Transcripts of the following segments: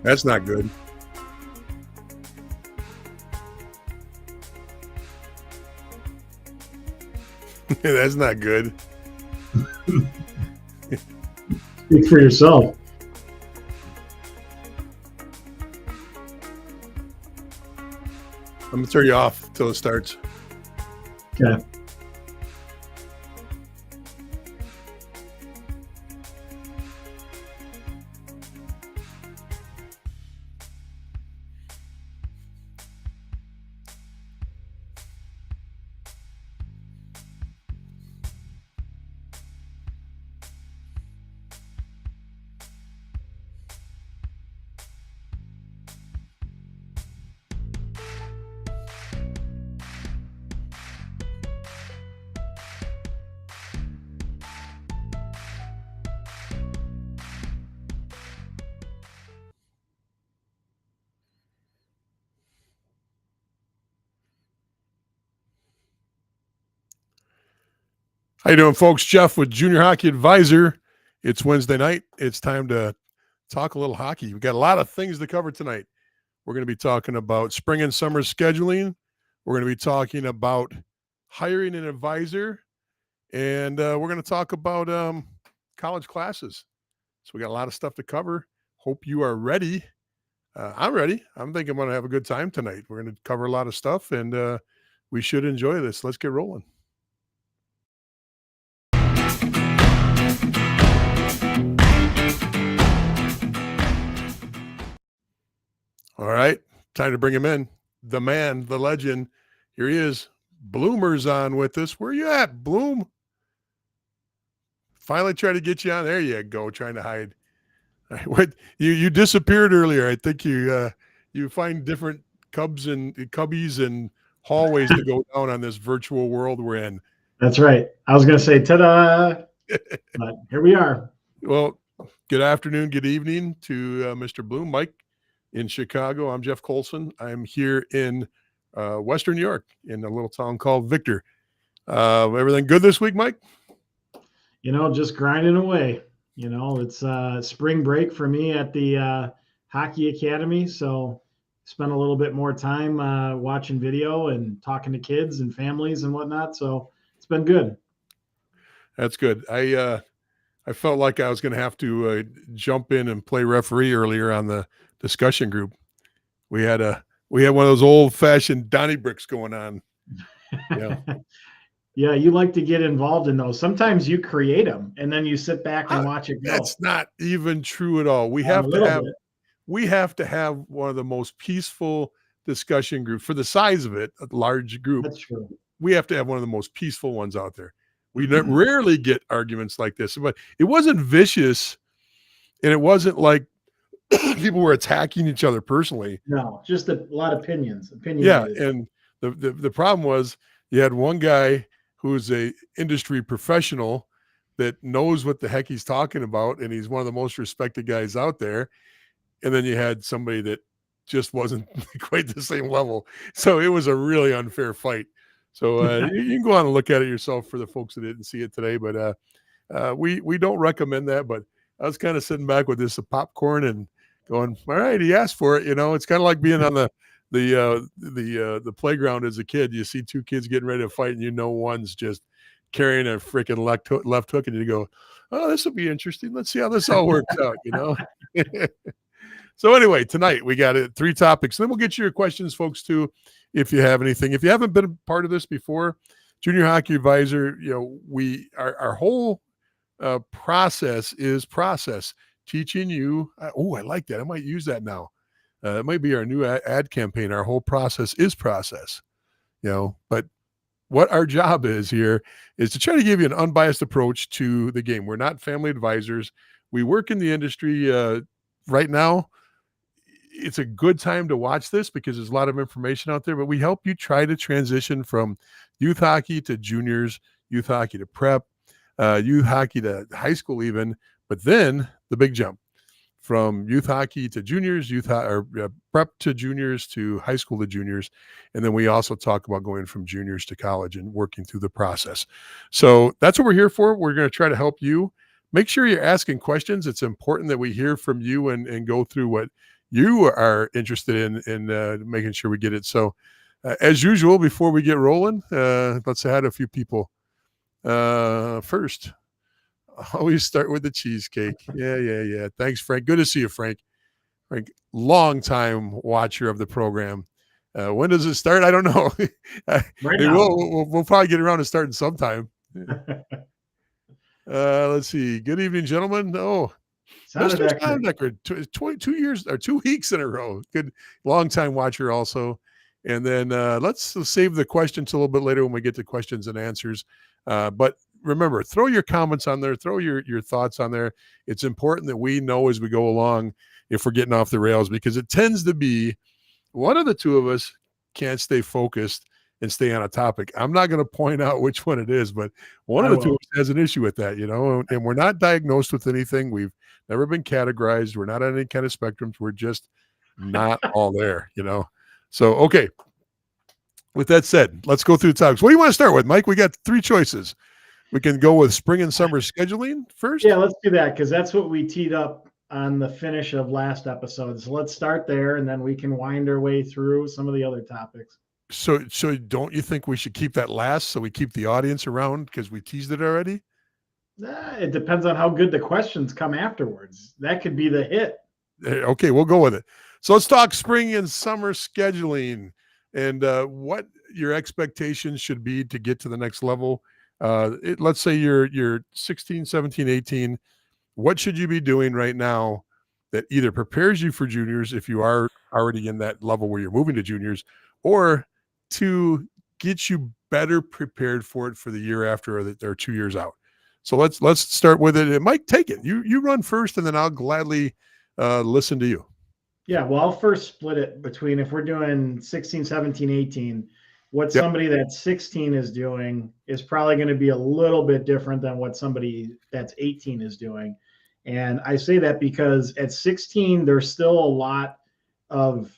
That's not good. That's not good. Speak for yourself. I'm going to turn you off till it starts. Okay. How you doing, folks? Jeff with Junior Hockey Advisor. It's Wednesday night. It's time to talk a little hockey. We've got a lot of things to cover tonight. We're going to be talking about spring and summer scheduling. We're going to be talking about hiring an advisor. And we're going to talk about college classes. So we got a lot of stuff to cover. Hope you are ready. I'm ready. I'm thinking I'm going to have a good time tonight. We're going to cover a lot of stuff, and we should enjoy this. Let's get rolling. All right, time to bring him in. The man, the legend. Here he is. Bloomer's on with us. Where you at, Bloom? Finally tried to get you on. There you go, trying to hide. What you disappeared earlier. I think you find different cubbies and hallways to go down on this virtual world we're in. That's right. I was going to say ta-da, but here we are. Well, good afternoon, good evening to Mr. Bloom. Mike in Chicago. I'm Jeff Colson. I'm here in Western New York in a little town called Victor. Everything good this week, Mike? Just grinding away. It's spring break for me at the Hockey Academy. So spent a little bit more time watching video and talking to kids and families and whatnot. So it's been good. That's good. I felt like I was going to have to jump in and play referee earlier on the discussion group. We had one of those old-fashioned Donnybricks going on. Yeah. Yeah, you like to get involved in those. Sometimes you create them and then you sit back and watch it go. That's not even true at all. We have to have one of the most peaceful discussion groups for the size of it, a large group. That's true. We have to have one of the most peaceful ones out there. We rarely get arguments like this, but it wasn't vicious, and it wasn't like people were attacking each other personally. No, just a lot of opinions. Yeah, and the problem was you had one guy who's a industry professional that knows what the heck he's talking about, and he's one of the most respected guys out there. And then you had somebody that just wasn't quite the same level. So it was a really unfair fight. So you can go on and look at it yourself for the folks that didn't see it today. But we don't recommend that. But I was kind of sitting back with this popcorn and going, all right, he asked for it. It's kind of like being on the playground as a kid. You see two kids getting ready to fight, and one's just carrying a freaking left hook, and you go, oh, this will be interesting. Let's see how this all works out, So anyway, tonight we got 3 topics. Then we'll get you your questions, folks, too, if you have anything. If you haven't been a part of this before, Junior Hockey Advisor, our whole process is teaching you. I like that. I might use that now. It might be our new ad campaign. Our whole process is process, but what our job is here is to try to give you an unbiased approach to the game. We're not family advisors. We work in the industry right now. It's a good time to watch this because there's a lot of information out there, but we help you try to transition from youth hockey to juniors, youth hockey to prep, youth hockey to high school even, but then the big jump from youth hockey to juniors, prep to juniors to high school to juniors. And then we also talk about going from juniors to college and working through the process. So that's what we're here for. We're going to try to help you. Make sure you're asking questions. It's important that we hear from you and go through what you are interested in making sure we get it. So as usual, before we get rolling, let's add a few people. First, always start with the cheesecake. Yeah. Thanks, Frank. Good to see you, Frank. Frank, long time watcher of the program. When does it start? I don't know. Right now. We'll probably get around to starting sometime. Let's see. Good evening, gentlemen. Oh, Mr. Sondecker, 22 years or 2 weeks in a row. Good, long time watcher also. And then let's save the question till a little bit later when we get to questions and answers. But remember, throw your comments on there. Throw your thoughts on there. It's important that we know as we go along if we're getting off the rails, because it tends to be one of the two of us can't stay focused and stay on a topic. I'm not going to point out which one it is, but one of the two of us has an issue with that, and we're not diagnosed with anything. We've never been categorized. We're not on any kind of spectrums. We're just not all there, So, okay. With that said, let's go through the topics. What do you want to start with, Mike? We got 3 choices. We can go with spring and summer scheduling first. Yeah, let's do that, because that's what we teed up on the finish of last episode. So let's start there, and then we can wind our way through some of the other topics. So don't you think we should keep that last so we keep the audience around because we teased it already? It depends on how good the questions come afterwards. That could be the hit. Okay, we'll go with it. So let's talk spring and summer scheduling and what your expectations should be to get to the next level. Let's say you're 16, 17, 18. What should you be doing right now that either prepares you for juniors if you are already in that level where you're moving to juniors, or to get you better prepared for it for the year after or 2 years out? So let's start with it. And Mike, take it. You run first, and then I'll gladly listen to you. Yeah, well, I'll first split it between, if we're doing 16, 17, 18, what somebody that's 16 is doing is probably going to be a little bit different than what somebody that's 18 is doing. And I say that because at 16, there's still a lot of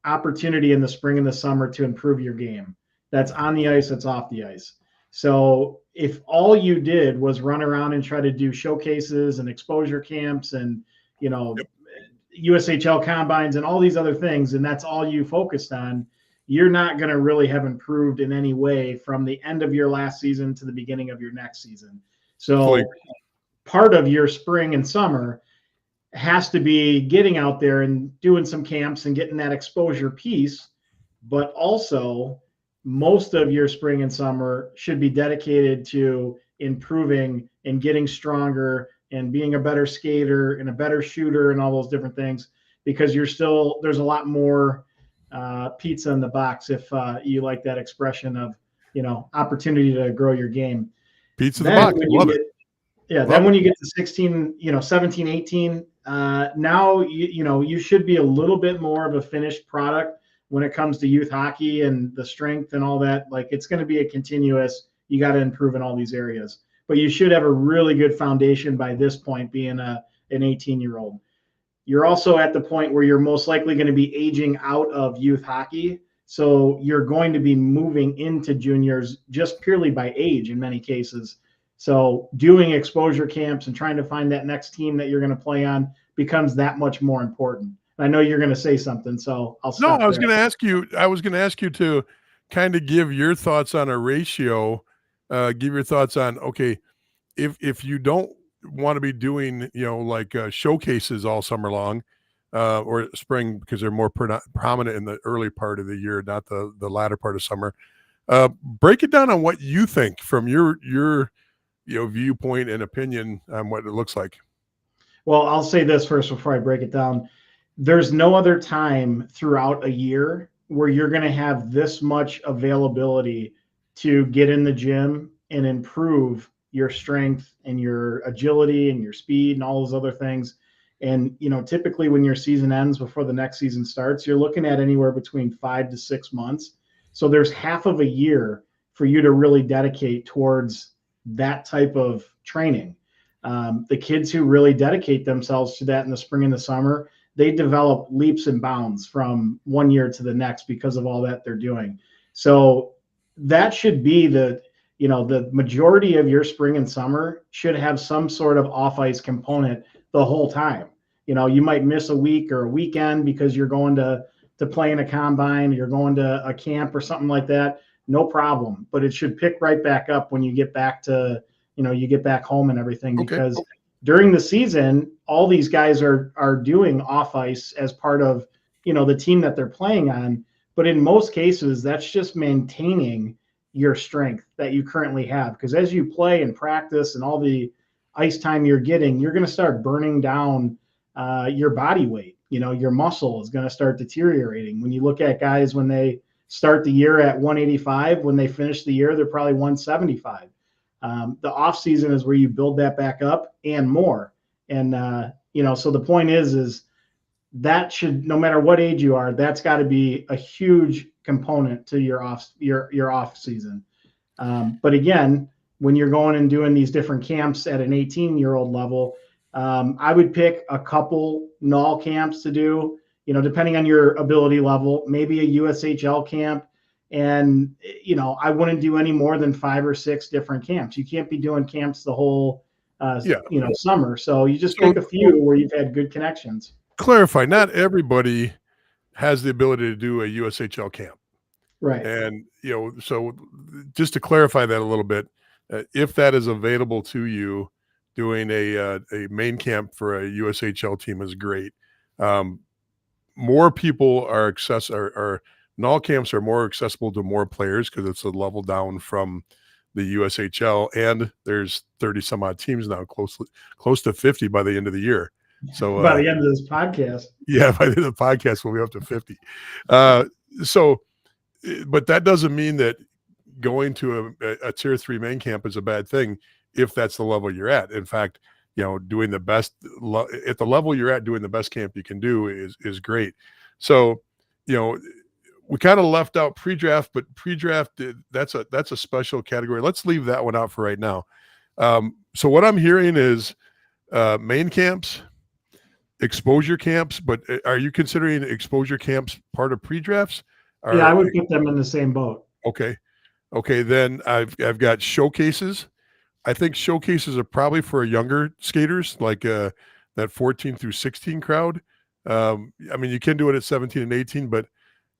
opportunity in the spring and the summer to improve your game. That's on the ice, that's off the ice. So if all you did was run around and try to do showcases and exposure camps and, USHL combines and all these other things, and that's all you focused on, you're not going to really have improved in any way from the end of your last season to the beginning of your next season. So part of your spring and summer has to be getting out there and doing some camps and getting that exposure piece, but also most of your spring and summer should be dedicated to improving and getting stronger and being a better skater and a better shooter and all those different things, because there's a lot more pizza in the box, if you like that expression of, opportunity to grow your game. Pizza in the box. Love it. Yeah. Then when you get to 16, 17, 18, now, you should be a little bit more of a finished product when it comes to youth hockey and the strength and all that. Like, it's going to be a continuous, you got to improve in all these areas. But you should have a really good foundation by this point, being an 18-year-old. You're also at the point where you're most likely going to be aging out of youth hockey. So you're going to be moving into juniors just purely by age in many cases. So doing exposure camps and trying to find that next team that you're going to play on becomes that much more important. I know you're going to say something, so I'll stop. No, I was going to ask you to kind of give your thoughts on a ratio. Give your thoughts on, okay, if you don't want to be doing, showcases all summer long or spring, because they're more prominent in the early part of the year, not the latter part of summer. Break it down on what you think from your viewpoint and opinion on what it looks like. Well, I'll say this first before I break it down. There's no other time throughout a year where you're going to have this much availability to get in the gym and improve your strength and your agility and your speed and all those other things. And, typically when your season ends before the next season starts, you're looking at anywhere between 5 to 6 months. So there's half of a year for you to really dedicate towards that type of training. The kids who really dedicate themselves to that in the spring and the summer, they develop leaps and bounds from one year to the next because of all that they're doing. So that should be the majority of your spring and summer should have some sort of off-ice component the whole time. You might miss a week or a weekend because you're going to play in a combine, you're going to a camp or something like that. No problem. But it should pick right back up when you get back to, you get back home and everything, because during the season, all these guys are doing off ice as part of, the team that they're playing on. But in most cases, that's just maintaining your strength that you currently have. Because as you play and practice and all the ice time you're getting, you're going to start burning down your body weight. Your muscle is going to start deteriorating. When you look at guys, when they start the year at 185, when they finish the year, they're probably 175. The off season is where you build that back up and more. And, so the point is that should, no matter what age you are, that's got to be a huge component to your off season. But again, when you're going and doing these different camps at an 18-year-old level, I would pick a couple NOL camps to do, depending on your ability level, maybe a USHL camp. And, I wouldn't do any more than 5 or 6 different camps. You can't be doing camps the whole, summer. So you just pick a few where you've had good connections. Clarify, not everybody has the ability to do a USHL camp. Right. And, so just to clarify that a little bit, if that is available to you, doing a main camp for a USHL team is great. More people are NOL camps are more accessible to more players because it's a level down from the USHL, and there's 30 some odd teams now, close to 50 by the end of the year. So by the end of this podcast, by the end of the podcast, we'll be up to 50. But that doesn't mean that going to a tier 3 main camp is a bad thing if that's the level you're at. In fact, doing the best at the level you're at, doing the best camp you can do is great. So, we kind of left out pre-draft, but pre-draft, that's a special category. Let's leave that one out for right now. So what I'm hearing is main camps, exposure camps, but are you considering exposure camps part of pre-drafts? Yeah, I would put them in the same boat. Okay. Then I've got showcases. I think showcases are probably for younger skaters, like that 14 through 16 crowd. You can do it at 17 and 18, but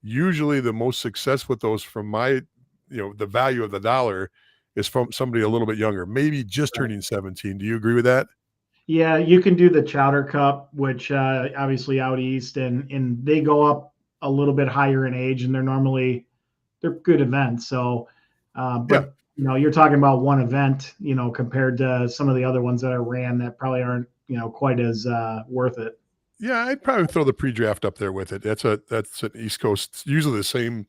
usually the most success with those, from my, the value of the dollar, is from somebody a little bit younger, maybe just turning 17. Do you agree with that? Yeah, you can do the Chowder Cup, which obviously out east, and they go up a little bit higher in age, and they're good events. So, but you're talking about one event, compared to some of the other ones that I ran that probably aren't, quite as worth it. Yeah, I'd probably throw the pre-draft up there with it. That's an East Coast, usually the same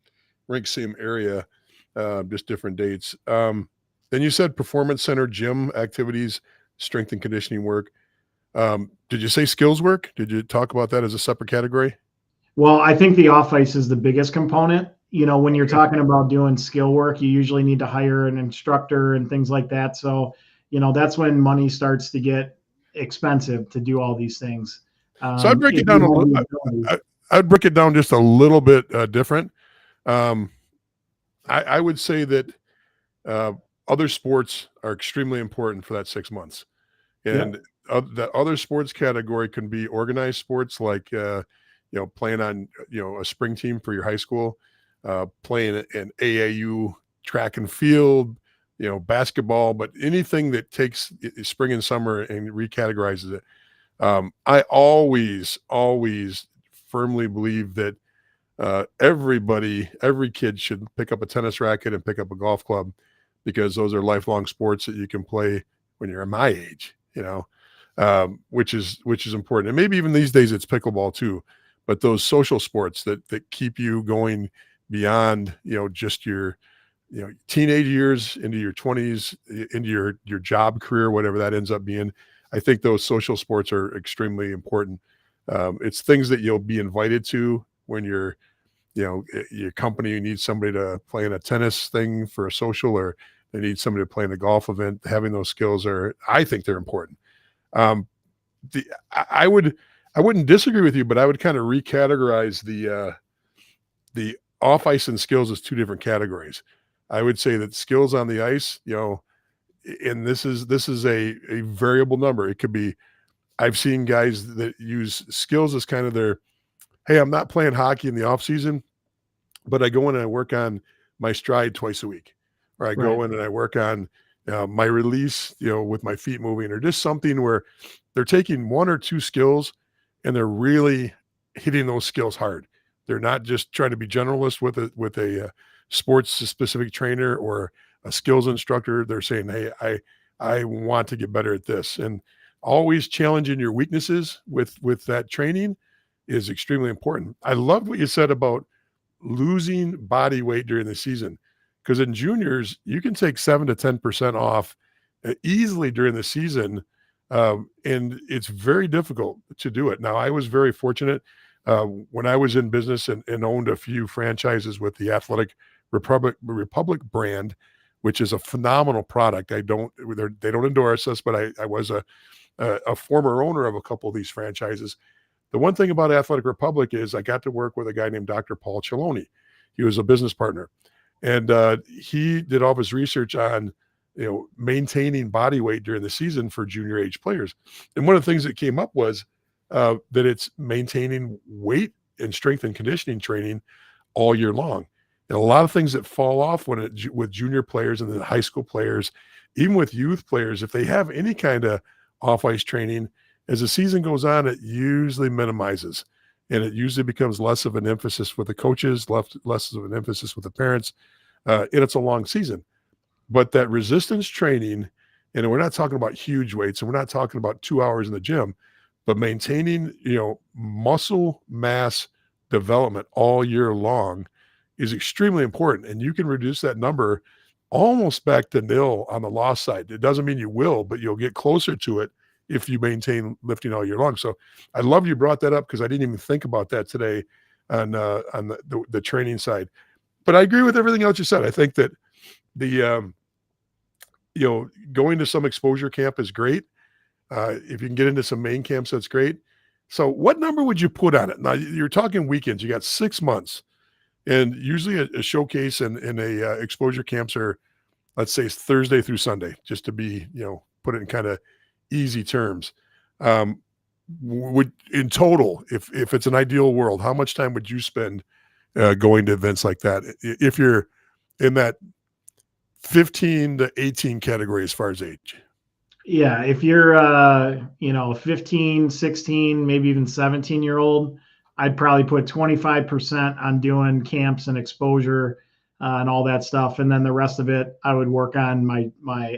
rink, same area, just different dates. Then you said performance center, gym activities, strength and conditioning work. Did you say skills work? Did you talk about that as a separate category? Well, I think the off ice is the biggest component. When you're talking about doing skill work, you usually need to hire an instructor and things like that. So, that's when money starts to get expensive to do all these things. So I'd break it down a little. I'd break it down just a little bit different. I would say that other sports are extremely important for that 6 months, and the other sports category can be organized sports, like playing on a spring team for your high school, playing an AAU track and field, basketball, but anything that takes spring and summer and recategorizes it. I always firmly believe that every kid should pick up a tennis racket and pick up a golf club, because those are lifelong sports that you can play when you're my age, which is important. And maybe even these days it's pickleball too, but those social sports that keep you going beyond, just your, teenage years into your 20s, into your job career, whatever that ends up being. I think those social sports are extremely important. It's things that you'll be invited to when you're, your company needs somebody to play in a tennis thing for a social, or they need somebody to play in a golf event. Having those skills I think they're important. I wouldn't disagree with you, but I would kind of recategorize the off ice and skills as two different categories. I would say that skills on the ice, and this is a variable number. It could be, I've seen guys that use skills as kind of their, hey, I'm not playing hockey in the off season, but I go in and I work on my stride twice a week, or I Right. go in and I work on my release, with my feet moving, or just something where they're taking one or two skills and they're really hitting those skills hard. They're not just trying to be generalist with a sports specific trainer or a skills instructor. They're saying, hey, I want to get better at this, and always challenging your weaknesses with that training is extremely important. I love what you said about losing body weight during the season, because in juniors you can take 7 to 10% off easily during the season, and it's very difficult to do it. Now, I was very fortunate when I was in business and owned a few franchises with the Athletic Republic brand, which is a phenomenal product. They don't endorse us, but I was a former owner of a couple of these franchises. The one thing about Athletic Republic is I got to work with a guy named Dr. Paul Chaloni. He was a business partner, and he did all of his research on maintaining body weight during the season for junior age players. And one of the things that came up was that it's maintaining weight and strength and conditioning training all year long. And a lot of things that fall off with junior players and then high school players, even with youth players, if they have any kind of off ice training, as the season goes on, it usually minimizes, and it usually becomes less of an emphasis with the coaches, less of an emphasis with the parents, and it's a long season. But that resistance training, and we're not talking about huge weights, and we're not talking about 2 hours in the gym, but maintaining, muscle mass development all year long is extremely important. And you can reduce that number almost back to nil on the loss side. It doesn't mean you will, but you'll get closer to it if you maintain lifting all year long. So I love you brought that up, because I didn't even think about that today on the training side. But I agree with everything else you said. I think that the going to some exposure camp is great. If you can get into some main camps, that's great. So what number would you put on it? Now, you're talking weekends. You got 6 months, and usually a showcase and a exposure camps are, let's say, Thursday through Sunday, just to be, put it in kind of easy terms. Would in total, if it's an ideal world, how much time would you spend going to events like that if you're in that 15 to 18 category as far as age? Yeah, if you're 15, 16, maybe even 17-year-old, I'd probably put 25% on doing camps and exposure and all that stuff, and then the rest of it I would work on my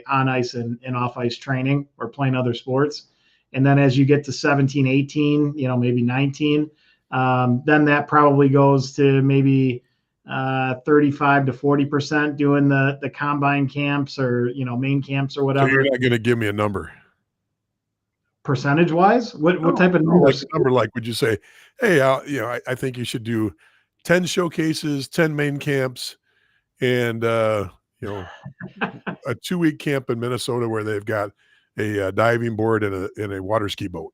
on ice and off ice training or playing other sports. And then as you get to 17, 18, maybe 19, then that probably goes to maybe 35 to 40% doing the combine camps or main camps or So whatever. you're not going to give me a number Percentage wise, what type of like numbers? a number, like would you say, hey, I think you should do 10 showcases, 10 main camps, and a 2-week camp in Minnesota where they've got a diving board and a water ski boat?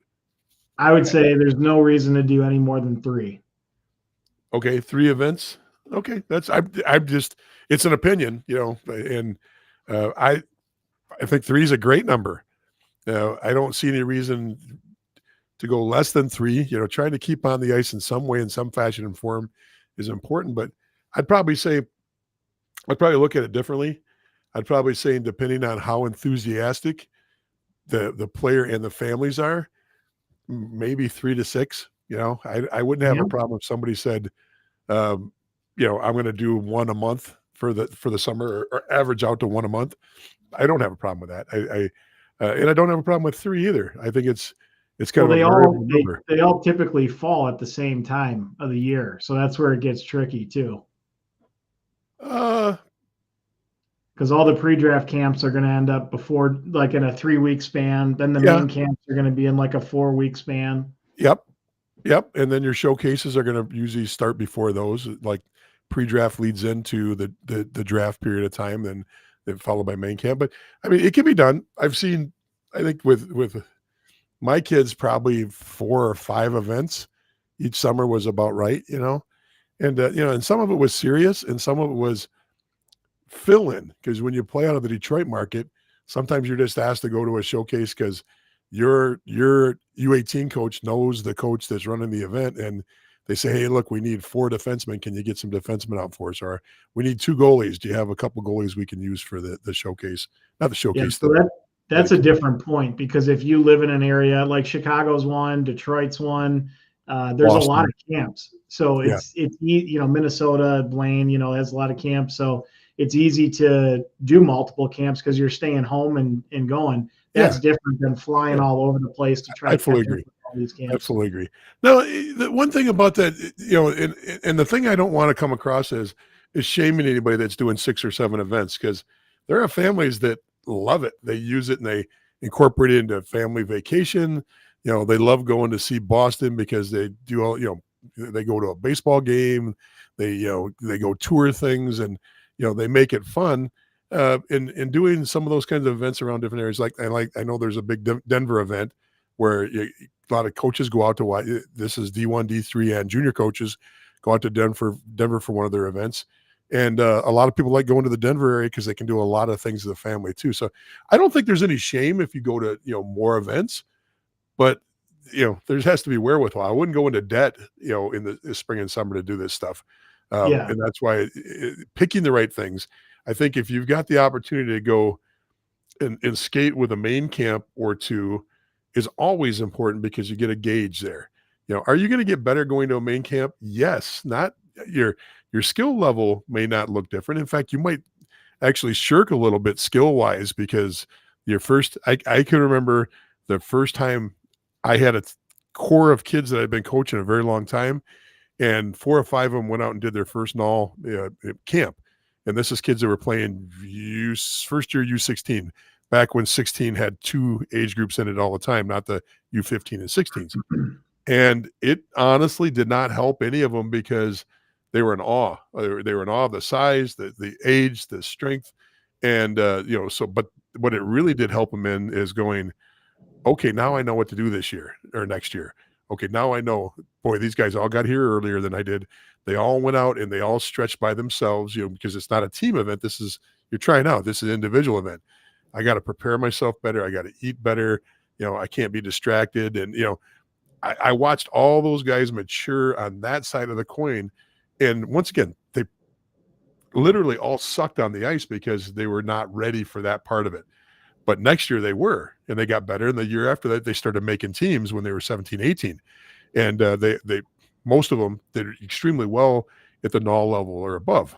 I would say there's no reason to do any more than 3. Okay, 3 events. Okay, I'm just, it's an opinion, and I think 3 is a great number. I don't see any reason to go less than 3. Trying to keep on the ice in some way, in some fashion and form is important, but I'd probably look at it differently. I'd probably say, depending on how enthusiastic the player and the families are, maybe 3 to 6. I wouldn't have Yeah. a problem if somebody said, I'm going to do 1 a month for the summer, or average out to 1 a month. I don't have a problem with that. And I don't have a problem with 3 either. I think it's kind Well, of a variable number. they all typically fall at the same time of the year, so that's where it gets tricky too. Because all the pre-draft camps are going to end up before, like in a 3-week span. Then the Yeah. main camps are going to be in like a 4-week span. Yep. And then your showcases are going to usually start before those. Like pre-draft leads into the draft period of time, then followed by main camp. But I mean, it can be done. I've seen, I think with my kids, probably 4 or 5 events each summer was about right, and some of it was serious and some of it was fill in, because when you play out of the Detroit market, sometimes you're just asked to go to a showcase because your U18 coach knows the coach that's running the event, and they say, hey, look, we need 4 defensemen. Can you get some defensemen out for us? Or we need 2 goalies. Do you have a couple goalies we can use for the showcase? Not the Yeah, showcase. so that's a different point, because if you live in an area like Chicago's one, Detroit's one, there's a lot of camps. So it's Minnesota, Blaine, has a lot of camps. So it's easy to do multiple camps because you're staying home and going. That's different than flying all over the place to try I to fully catch up agree. with all these camps. Absolutely agree. No, the one thing about that, and the thing I don't want to come across as is shaming anybody that's doing 6 or 7 events, because there are families that love it. They use it and they incorporate it into family vacation. They love going to see Boston because they do all, they go to a baseball game, they go tour things, and they make it fun. In doing some of those kinds of events around different areas, I know there's a big Denver event where a lot of coaches go out to watch. This is D1, D3, and junior coaches go out to Denver for one of their events. And a lot of people like going to the Denver area because they can do a lot of things as a family too. So I don't think there's any shame if you go to, more events, but there has to be wherewithal. I wouldn't go into debt, in the spring and summer to do this stuff. And that's why picking the right things. I think if you've got the opportunity to go and skate with a main camp or 2 is always important, because you get a gauge there. Are you going to get better going to a main camp? Yes. Not your skill level may not look different. In fact, you might actually shirk a little bit skill wise, because I can remember the first time I had a core of kids that I'd been coaching a very long time, and 4 or 5 of them went out and did their first NAL camp. And this is kids that were playing first year U16, back when 16 had 2 age groups in it all the time, not the U15 and 16s. And it honestly did not help any of them, because they were in awe. They were in awe of the size, the age, the strength. And, but what it really did help them in is going, okay, now I know what to do this year or next year. Okay, now I know, boy, these guys all got here earlier than I did. They all went out and they all stretched by themselves, because it's not a team event. You're trying out. This is an individual event. I got to prepare myself better. I got to eat better. I can't be distracted. And, I watched all those guys mature on that side of the coin. And once again, they literally all sucked on the ice because they were not ready for that part of it. But next year they were, and they got better. And the year after that, they started making teams when they were 17, 18. And they most of them did extremely well at the NAL level or above.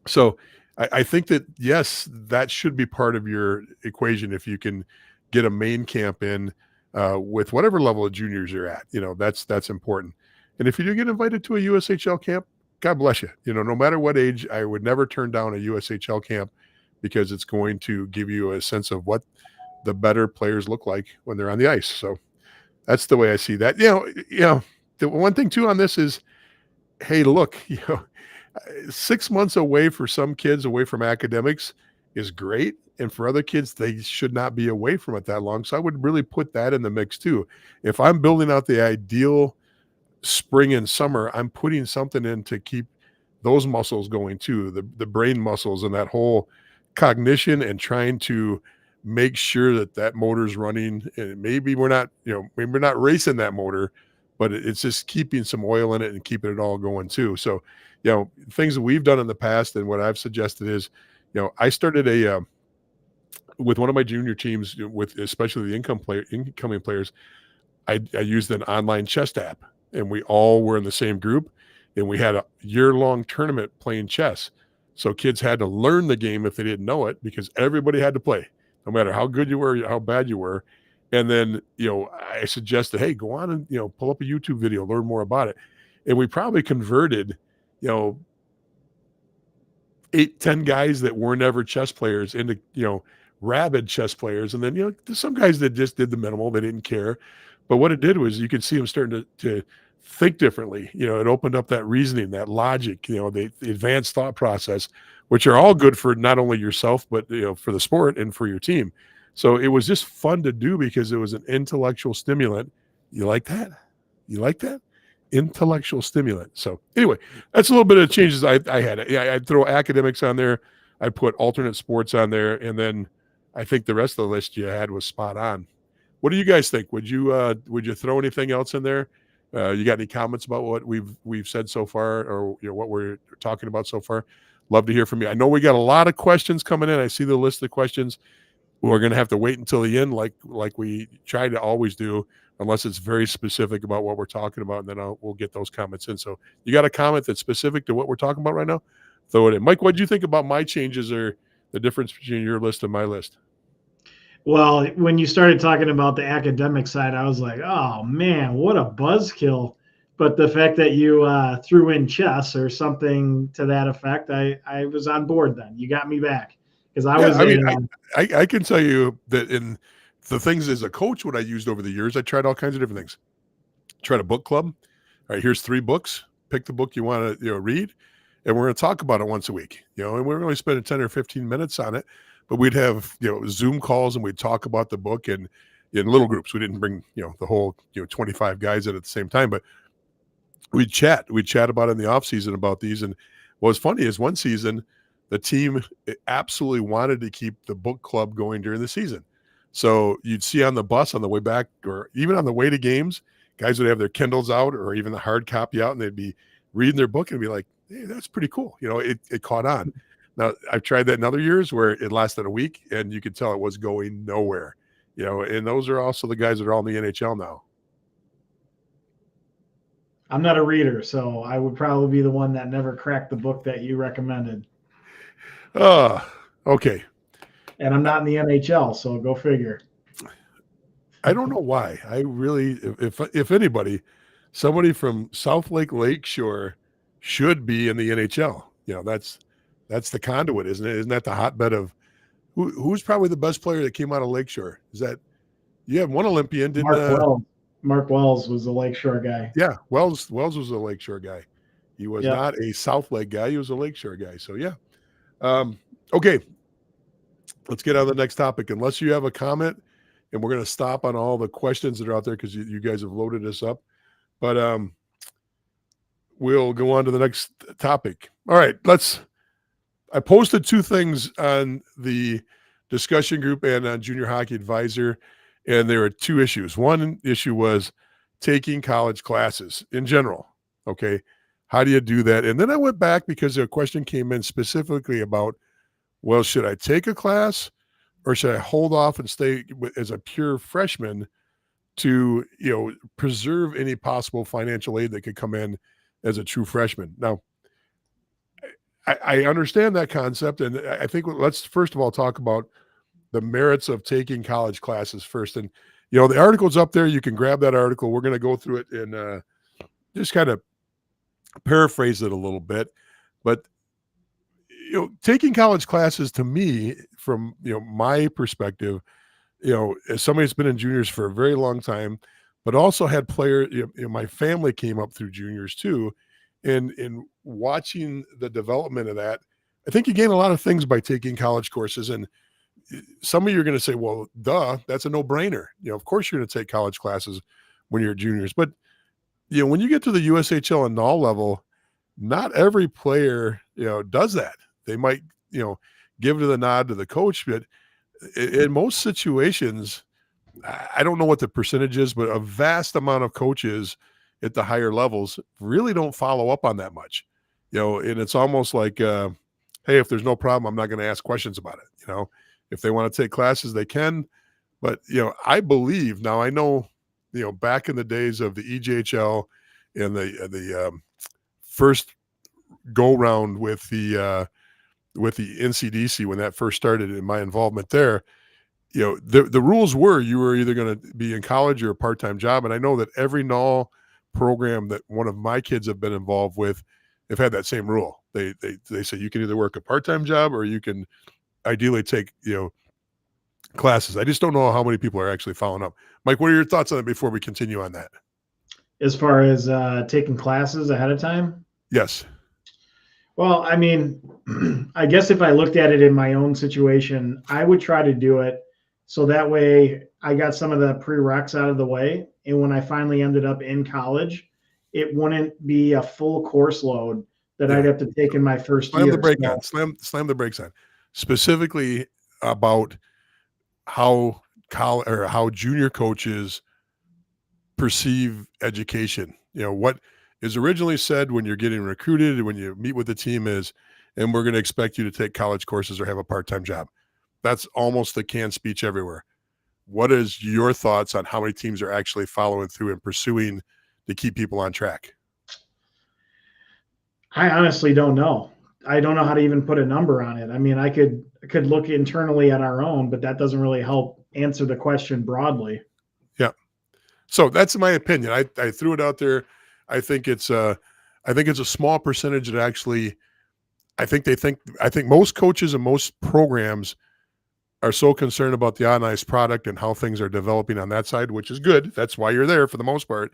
So I think that, yes, that should be part of your equation. If you can get a main camp in with whatever level of juniors you're at, that's important. And if you do get invited to a USHL camp, God bless you. No matter what age, I would never turn down a USHL camp, because it's going to give you a sense of what the better players look like when they're on the ice. So that's the way I see that. The one thing too on this is, hey, look, 6 months away for some kids away from academics is great. And for other kids, they should not be away from it that long. So I would really put that in the mix too. If I'm building out the ideal spring and summer, I'm putting something in to keep those muscles going too, the brain muscles and that whole cognition, and trying to make sure that motor's running. And maybe we're not racing that motor, but it's just keeping some oil in it and keeping it all going too. So, things that we've done in the past, and what I've suggested is, I started with one of my junior teams, with especially the incoming players, I used an online chess app, and we all were in the same group, and we had a year-long tournament playing chess. So kids had to learn the game if they didn't know it, because everybody had to play, no matter how good you were, how bad you were. And then, I suggested, hey, go on and, pull up a YouTube video, learn more about it. And we probably converted, 8, 10 guys that weren't ever chess players into, rabid chess players. And then, there's some guys that just did the minimal, they didn't care. But what it did was you could see them starting to think differently. It opened up that reasoning, that logic, the advanced thought process, which are all good for not only yourself, but, for the sport and for your team. So it was just fun to do because it was an intellectual stimulant. You like that? You like that? Intellectual stimulant. So anyway, that's a little bit of changes I had. Yeah, I'd throw academics on there. I'd put alternate sports on there. And then I think the rest of the list you had was spot on. What do you guys think? Would you throw anything else in there? You got any comments about what we've said so far, or what we're talking about so far? Love to hear from you. I know we got a lot of questions coming in. I see the list of questions. We're going to have to wait until the end, like we try to always do, unless it's very specific about what we're talking about, and then we'll get those comments in. So you got a comment that's specific to what we're talking about right now? Throw it in. Mike, what did you think about my changes or the difference between your list and my list? Well, when you started talking about the academic side, I was like, oh man, what a buzzkill. But the fact that you threw in chess or something to that effect, I was on board then. You got me back. Because I can tell you that in the things as a coach, what I used over the years, I tried all kinds of different things. Tried a book club. All right, here's 3 books. Pick the book you want to read, and we're going to talk about it once a week. And we're only spending 10 or 15 minutes on it, but we'd have Zoom calls and we'd talk about the book and in little groups. We didn't bring the whole 25 guys in at the same time, but we'd chat. We'd chat about it in the off season about these. And what was funny is one season the team absolutely wanted to keep the book club going during the season. So you'd see on the bus on the way back, or even on the way to games, guys would have their Kindles out or even the hard copy out, and they'd be reading their book and be like, hey, that's pretty cool. It caught on. Now, I've tried that in other years where it lasted a week and you could tell it was going nowhere. And those are also the guys that are all in the NHL now. I'm not a reader, so I would probably be the one that never cracked the book that you recommended. Okay. And I'm not in the NHL, so go figure. I don't know why. I really, if anybody, somebody from South Lakeshore should be in the NHL. That's the conduit, isn't it? Isn't that the hotbed of who's probably the best player that came out of Lakeshore? Is that you have one Olympian? Mark Wells was a Lakeshore guy. Yeah, Wells was a Lakeshore guy. He was not a South Lake guy. He was a Lakeshore guy. So yeah. Okay, let's get on to the next topic. Unless you have a comment, and we're going to stop on all the questions that are out there because you guys have loaded us up. But we'll go on to the next topic. All right, I posted 2 things on the discussion group and on Junior Hockey Advisor, and there are 2 issues. One issue was taking college classes in general. Okay. How do you do that? And then I went back because a question came in specifically about, well, should I take a class or should I hold off and stay as a pure freshman to, preserve any possible financial aid that could come in as a true freshman? Now, I understand that concept. And I think let's first of all talk about the merits of taking college classes first. And, the article's up there. You can grab that article. We're going to go through it and just kind of paraphrase it a little bit, but taking college classes to me, from my perspective, as somebody that's been in juniors for a very long time, but also had players. My family came up through juniors too, and in watching the development of that, I think you gain a lot of things by taking college courses. And some of you are going to say, well, duh, that's a no-brainer. Of course you're going to take college classes when you're juniors, but when you get to the USHL and NAL level, not every player, does that. They might, give the nod to the coach, but in most situations, I don't know what the percentage is, but a vast amount of coaches at the higher levels really don't follow up on that much, and it's almost like, hey, if there's no problem, I'm not going to ask questions about it. If they want to take classes, they can, but, I believe now, I know, back in the days of the EJHL and the first go round with the NCDC, when that first started in my involvement there, the rules were you were either going to be in college or a part-time job. And I know that every NAL program that one of my kids have been involved with have had that same rule. They say you can either work a part-time job or you can ideally take, classes. I just don't know how many people are actually following up. Mike, what are your thoughts on it before we continue on that? As far as taking classes ahead of time? Yes. Well, I mean, I guess if I looked at it in my own situation, I would try to do it so that way I got some of the prereqs out of the way. And when I finally ended up in college, it wouldn't be a full course load that I'd have to take in my first year. Slam the brakes on. Specifically about how or how junior coaches perceive education. What is originally said when you're getting recruited, when you meet with the team is, and we're going to expect you to take college courses or have a part-time job. That's almost the canned speech everywhere. What is your thoughts on how many teams are actually following through and pursuing to keep people on track? I honestly don't know. I don't know how to even put a number on it. I mean, I could look internally at our own, but that doesn't really help answer the question broadly. Yeah. So that's my opinion. I threw it out there. I think it's a small percentage that actually, I think most coaches and most programs are so concerned about the on ice product and how things are developing on that side, which is good. That's why you're there for the most part,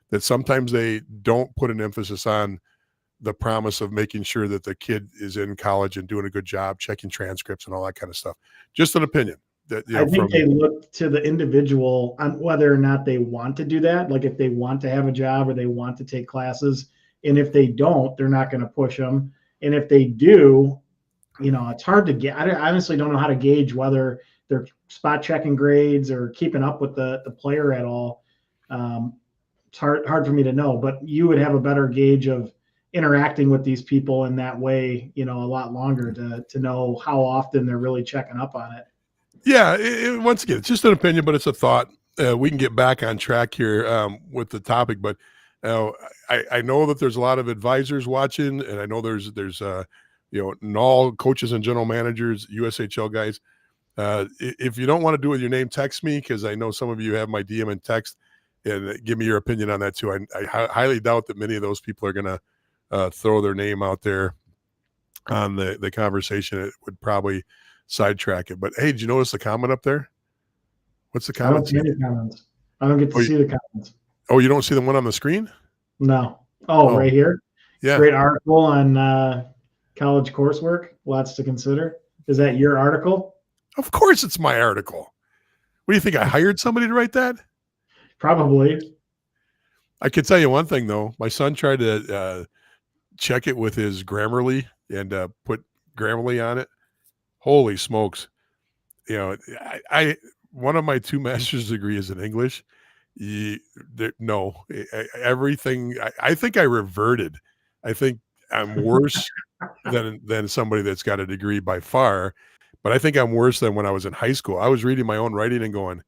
that sometimes they don't put an emphasis on the promise of making sure that the kid is in college and doing a good job, checking transcripts and all that kind of stuff. Just an opinion. That, I think they look to the individual on whether or not they want to do that. Like if they want to have a job or they want to take classes. And if they don't, they're not going to push them. And if they do, it's hard to get. I honestly don't know how to gauge whether they're spot checking grades or keeping up with the player at all. It's hard for me to know, but you would have a better gauge of interacting with these people in that way, a lot longer to know how often they're really checking up on it. Yeah. Once again, it's just an opinion, but it's a thought. We can get back on track here with the topic, but I know that there's a lot of advisors watching, and I know there's all coaches and general managers, USHL guys. If you don't want to do it with your name, text me, because I know some of you have my DM and text, and give me your opinion on that too. I highly doubt that many of those people are going to throw their name out there on the conversation. It would probably sidetrack it. But hey, did you notice the comment up there? What's the comment? I don't see any comments. I don't get to see the comments. Oh, you don't see the one on the screen? No. Oh, right here. Yeah. Great article on college coursework. Lots to consider. Is that your article? Of course it's my article. What do you think? I hired somebody to write that? Probably. I can tell you one thing, though. My son tried to check it with his Grammarly and put Grammarly on it. Holy smokes. I one of my 2 master's degrees in English. Everything. I think I reverted. I think I'm worse than somebody that's got a degree by far, but I think I'm worse than when I was in high school. I was reading my own writing and going,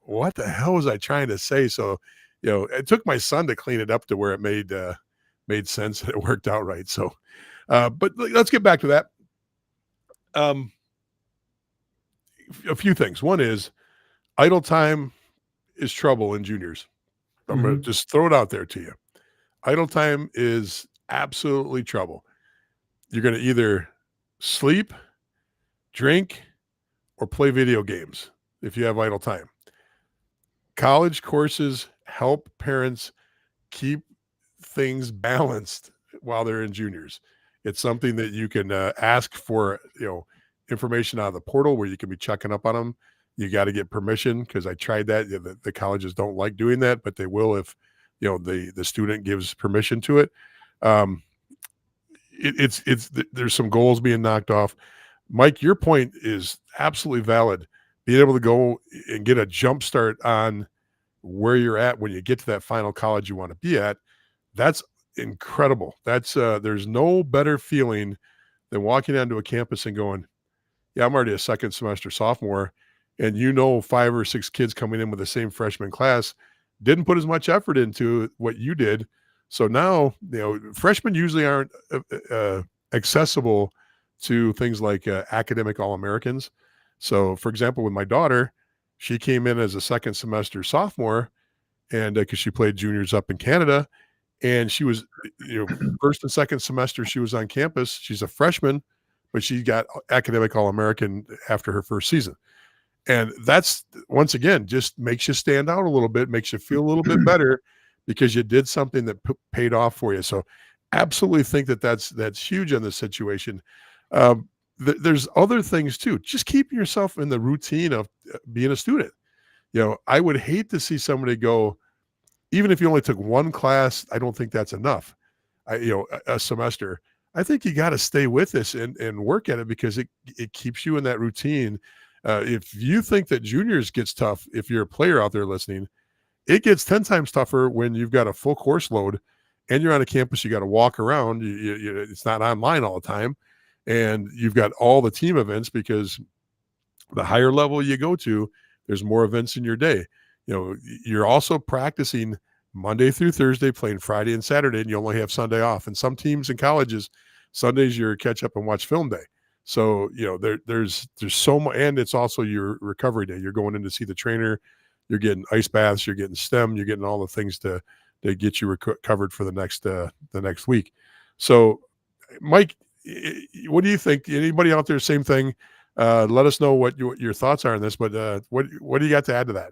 what the hell was I trying to say? So, it took my son to clean it up to where it made sense and it worked out right. So, but let's get back to that. A few things. One is idle time is trouble in juniors. I'm going to just throw it out there to you. Idle time is absolutely trouble. You're going to either sleep, drink, or play video games if you have idle time. College courses help parents keep things balanced while they're in juniors. It's something that you can ask for, information out of the portal where you can be checking up on them. You got to get permission, because I tried that. The colleges don't like doing that, but they will if the student gives permission to it. There's some goals being knocked off. Mike, your point is absolutely valid. Being able to go and get a jump start on where you're at when you get to that final college you want to be at, that's incredible. That's there's no better feeling than walking onto a campus and going, yeah, I'm already a second semester sophomore, and 5 or 6 kids coming in with the same freshman class didn't put as much effort into what you did. So now, freshmen usually aren't accessible to things like academic All-Americans. So, for example, with my daughter, she came in as a second semester sophomore, and because she played juniors up in Canada, and she was, first and second semester she was on campus. She's a freshman, but she got academic All-American after her first season. And that's, once again, just makes you stand out a little bit, makes you feel a little bit better because you did something that paid off for you. So absolutely think that's huge in this situation. There's other things too. Just keeping yourself in the routine of being a student. I would hate to see somebody go, even if you only took one class, I don't think that's enough. A semester. I think you got to stay with this and work at it, because it keeps you in that routine. If you think that juniors gets tough, if you're a player out there listening, it gets 10 times tougher when you've got a full course load and you're on a campus. You got to walk around. It's not online all the time. And you've got all the team events, because the higher level you go to, there's more events in your day. You're also practicing Monday through Thursday, playing Friday and Saturday, and you only have Sunday off. And some teams and colleges, Sundays you're catch up and watch film day. So, there's so much, and it's also your recovery day. You're going in to see the trainer, you're getting ice baths, you're getting STEM, you're getting all the things to get you recovered for the next week. So, Mike, what do you think? Anybody out there, same thing? Let us know what your thoughts are on this, but what do you got to add to that?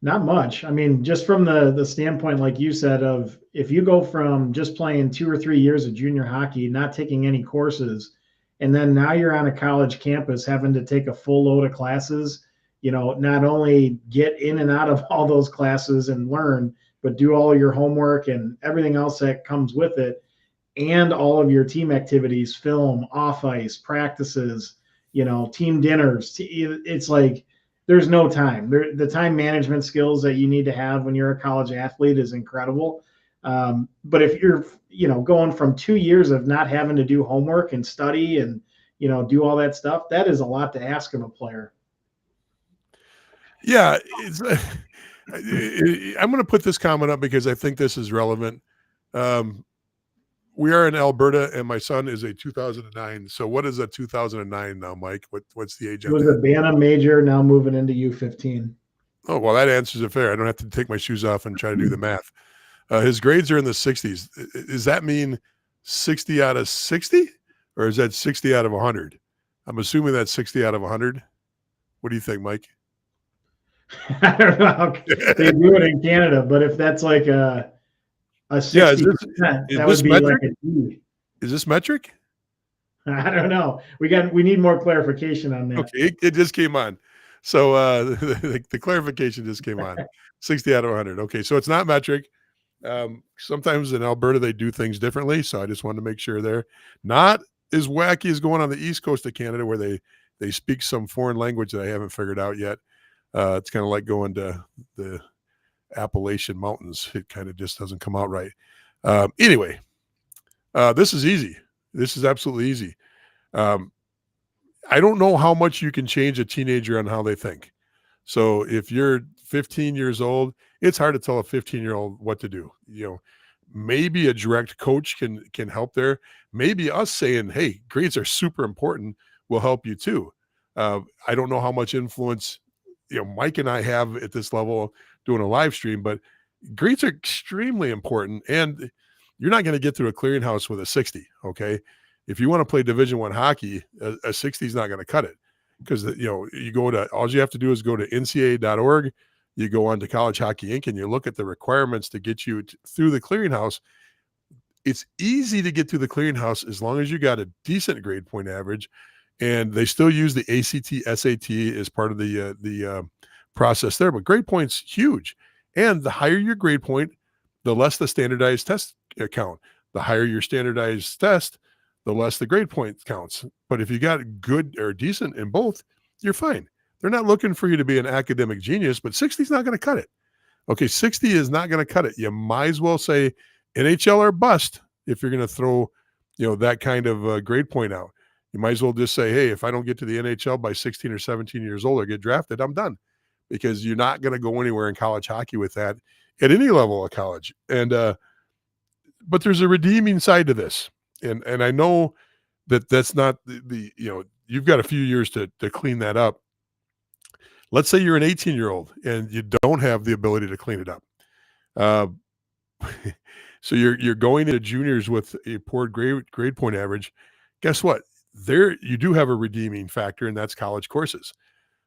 Not much. I mean, just from the standpoint, like you said, of if you go from just playing 2 or 3 years of junior hockey, not taking any courses, and then now you're on a college campus having to take a full load of classes, not only get in and out of all those classes and learn, but do all your homework and everything else that comes with it, and all of your team activities, film, off ice, practices, team dinners. It's like, there's no time. The time management skills that you need to have when you're a college athlete is incredible. But if you're, going from 2 years of not having to do homework and study and, do all that stuff, that is a lot to ask of a player. Yeah. I'm going to put this comment up because I think this is relevant. We are in Alberta, and my son is a 2009. So what is a 2009 now, Mike? What's the age? He was a Bantam major, now moving into U15. Oh, well, that answers it fair. I don't have to take my shoes off and try to do the math. His grades are in the 60s. Does that mean 60 out of 60, or is that 60 out of 100? I'm assuming that's 60 out of 100. What do you think, Mike? I don't know how they do it in Canada, but if that's like a 60%, that would be metric? Like a D. Is this metric? I don't know. We need more clarification on that. Okay, it just came on. So the clarification just came on. 60 out of 100. Okay, so it's not metric. Sometimes in Alberta they do things differently, so I just wanted to make sure they're not as wacky as going on the east coast of Canada, where they speak some foreign language that I haven't figured out yet. It's kind of like going to the Appalachian Mountains. It kind of just doesn't come out right. Anyway, this is easy. This is absolutely easy. I don't know how much you can change a teenager on how they think. So if you're 15 years old, it's hard to tell a 15-year-old what to do. Maybe a direct coach can help there. Maybe us saying, hey, grades are super important will help you too. I don't know how much influence Mike and I have at this level doing a live stream, but grades are extremely important, and you're not going to get through a clearinghouse with a 60. Okay. If you want to play Division I hockey, a 60 is not going to cut it, because you go to, all you have to do is go to ncaa.org. You go on to College Hockey Inc. and you look at the requirements to get you through the clearinghouse. It's easy to get through the clearinghouse as long as you got a decent grade point average, and they still use the ACT, SAT as part of the process there. But grade point's huge, and the higher your grade point, the less the standardized test count. The higher your standardized test, the less the grade point counts. But if you got good or decent in both, you're fine. They're not looking for you to be an academic genius, but 60 is not going to cut it. Okay, 60 is not going to cut it. You might as well say NHL or bust if you're going to throw, that kind of grade point out. You might as well just say, hey, if I don't get to the NHL by 16 or 17 years old or get drafted, I'm done, because you're not going to go anywhere in college hockey with that at any level of college. And but there's a redeeming side to this. And I know that's not the you've got a few years to clean that up. Let's say you're an 18-year-old and you don't have the ability to clean it up. So you're going into juniors with a poor grade point average. Guess what? There you do have a redeeming factor, and that's college courses.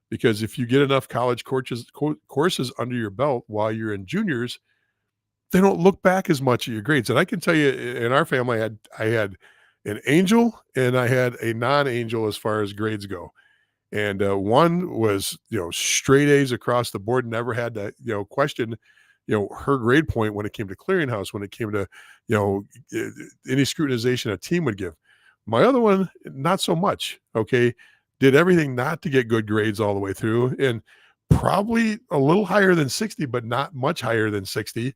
Because if you get enough college courses under your belt while you're in juniors, they don't look back as much at your grades. And I can tell you, in our family, I had an angel and I had a non-angel as far as grades go. And one was, straight A's across the board, never had to, question, her grade point when it came to clearinghouse, when it came to, any scrutinization a team would give. My other one, not so much. Okay. did everything not to get good grades all the way through, and probably a little higher than 60, but not much higher than 60.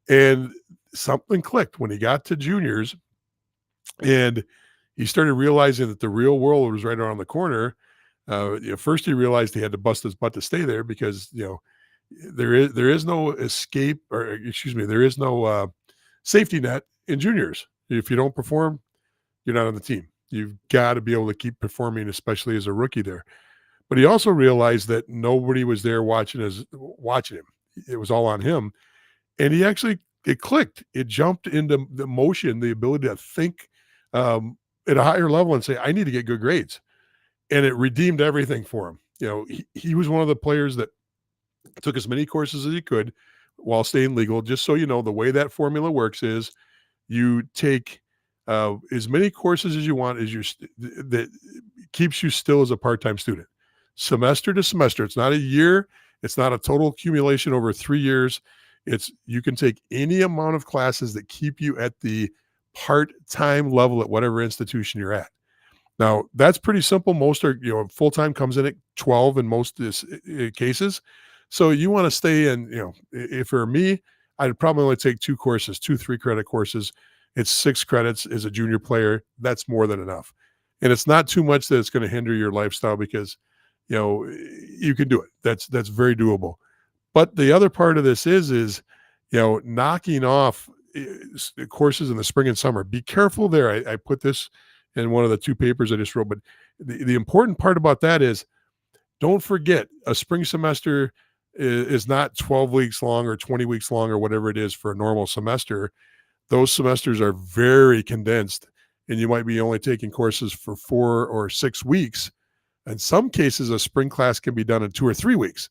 And something clicked when he got to juniors and he started realizing that the real world was right around the corner. First he realized he had to bust his butt to stay there because, there is no escape, or excuse me, there is no safety net in juniors. If you don't perform, you're not on the team. You've got to be able to keep performing, especially as a rookie there. But he also realized that nobody was there watching him. It was all on him. And it clicked. It jumped into the motion, the ability to think at a higher level and say, I need to get good grades. And it redeemed everything for him. He was one of the players that took as many courses as he could while staying legal. Just so you know, the way that formula works is you take as many courses as you want that keeps you still as a part-time student, semester to semester. It's not a year. It's not a total accumulation over 3 years. You can take any amount of classes that keep you at the part-time level at whatever institution you're at. Now, that's pretty simple. Most are, full-time comes in at 12 in most cases. So you want to stay in, if for me, I'd probably only take 2 courses, 2 3-credit courses. It's 6 credits as a junior player. That's more than enough. And it's not too much that it's going to hinder your lifestyle because, you can do it. That's very doable. But the other part of this is knocking off courses in the spring and summer. Be careful there. I put this in one of the 2 papers I just wrote, but the important part about that is don't forget a spring semester is not 12 weeks long or 20 weeks long or whatever it is for a normal semester. Those semesters are very condensed, and you might be only taking courses for 4 or 6 weeks. In some cases, a spring class can be done in 2 or 3 weeks.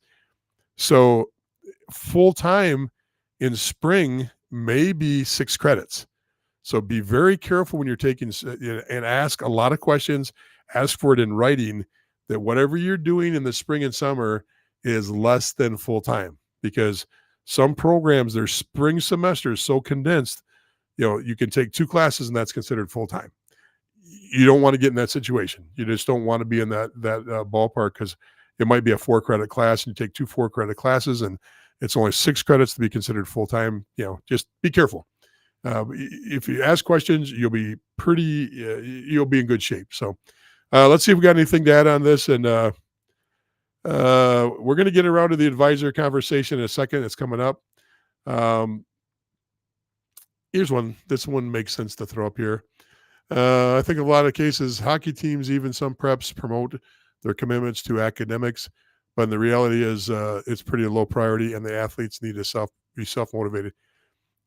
So full-time in spring may be 6 credits. So be very careful when you're taking and ask a lot of questions. Ask for it in writing that whatever you're doing in the spring and summer is less than full-time, because some programs, their spring semester is so condensed, you can take 2 classes and that's considered full-time. You don't want to get in that situation. You just don't want to be in that ballpark, because it might be a 4-credit class and you take 2 4-credit classes and it's only 6 credits to be considered full-time. Just be careful. If you ask questions, you'll be in good shape. So let's see if we got anything to add on this. And we're going to get around to the advisor conversation in a second. It's coming up. Here's one. This one makes sense to throw up here. I think in a lot of cases, hockey teams, even some preps, promote their commitments to academics, but the reality is it's pretty low priority, and the athletes need to be self-motivated.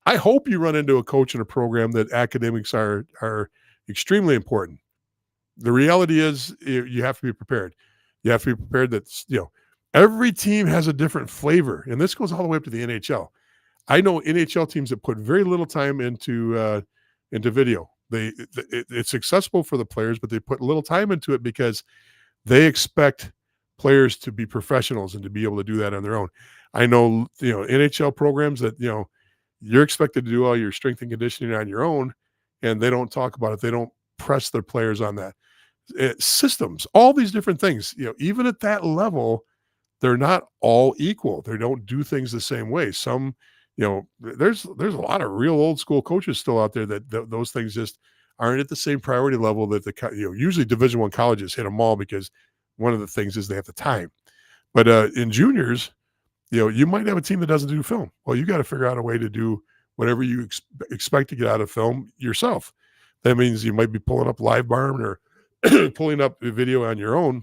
I hope you run into a coach in a program that academics are extremely important. The reality is you have to be prepared. You have to be prepared that, every team has a different flavor, and this goes all the way up to the NHL. I know NHL teams that put very little time into video. It's accessible for the players, but they put little time into it because they expect players to be professionals and to be able to do that on their own. I know, NHL programs that, you're expected to do all your strength and conditioning on your own, and they don't talk about it. They don't press their players on that. Systems, all these different things, even at that level, they're not all equal. They don't do things the same way. Some, there's a lot of real old school coaches still out there that those things just aren't at the same priority level that usually Division I colleges hit them all, because one of the things is they have the time. But in juniors, you might have a team that doesn't do film. Well, you got to figure out a way to do whatever you expect to get out of film yourself. That means you might be pulling up Live Barn or pulling up a video on your own.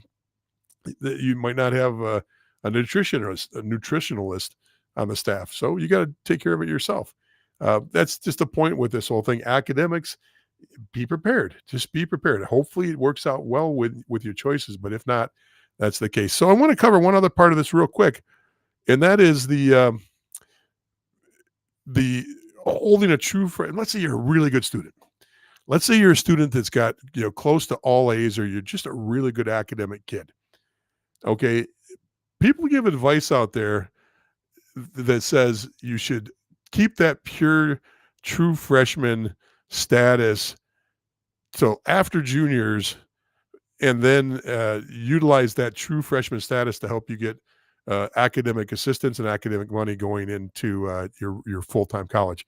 That you might not have a nutritionalist on the staff. So you got to take care of it yourself. That's just the point with this whole thing. Academics, be prepared. Just be prepared. Hopefully it works out well with your choices, but if not, that's the case. So I want to cover one other part of this real quick, and that is the holding a true friend. Let's say you're a really good student. Let's say you're a student that's got, close to all A's, or you're just a really good academic kid. Okay. People give advice out there that says you should keep that pure, true freshman status till after juniors and then utilize that true freshman status to help you get academic assistance and academic money going into your full-time college.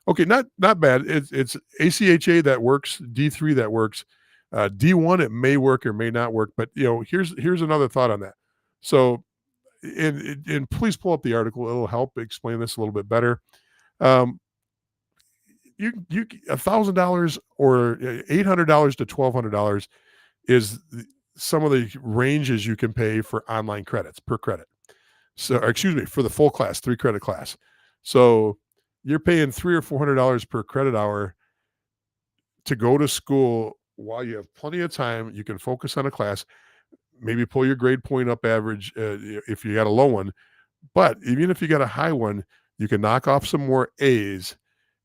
Okay, not bad. It's ACHA that works, D3 that works, D1 it may work or may not work. But here's another thought on that. So, and please pull up the article; it'll help explain this a little bit better. Um, you $1,000 or $800 to $1,200 is some of the ranges you can pay for online credits per credit. So, excuse me, for the full class, 3-credit class. So you're paying $300 or $400 per credit hour to go to school while you have plenty of time. You can focus on a class, maybe pull your grade point up average if you got a low one. But even if you got a high one, you can knock off some more A's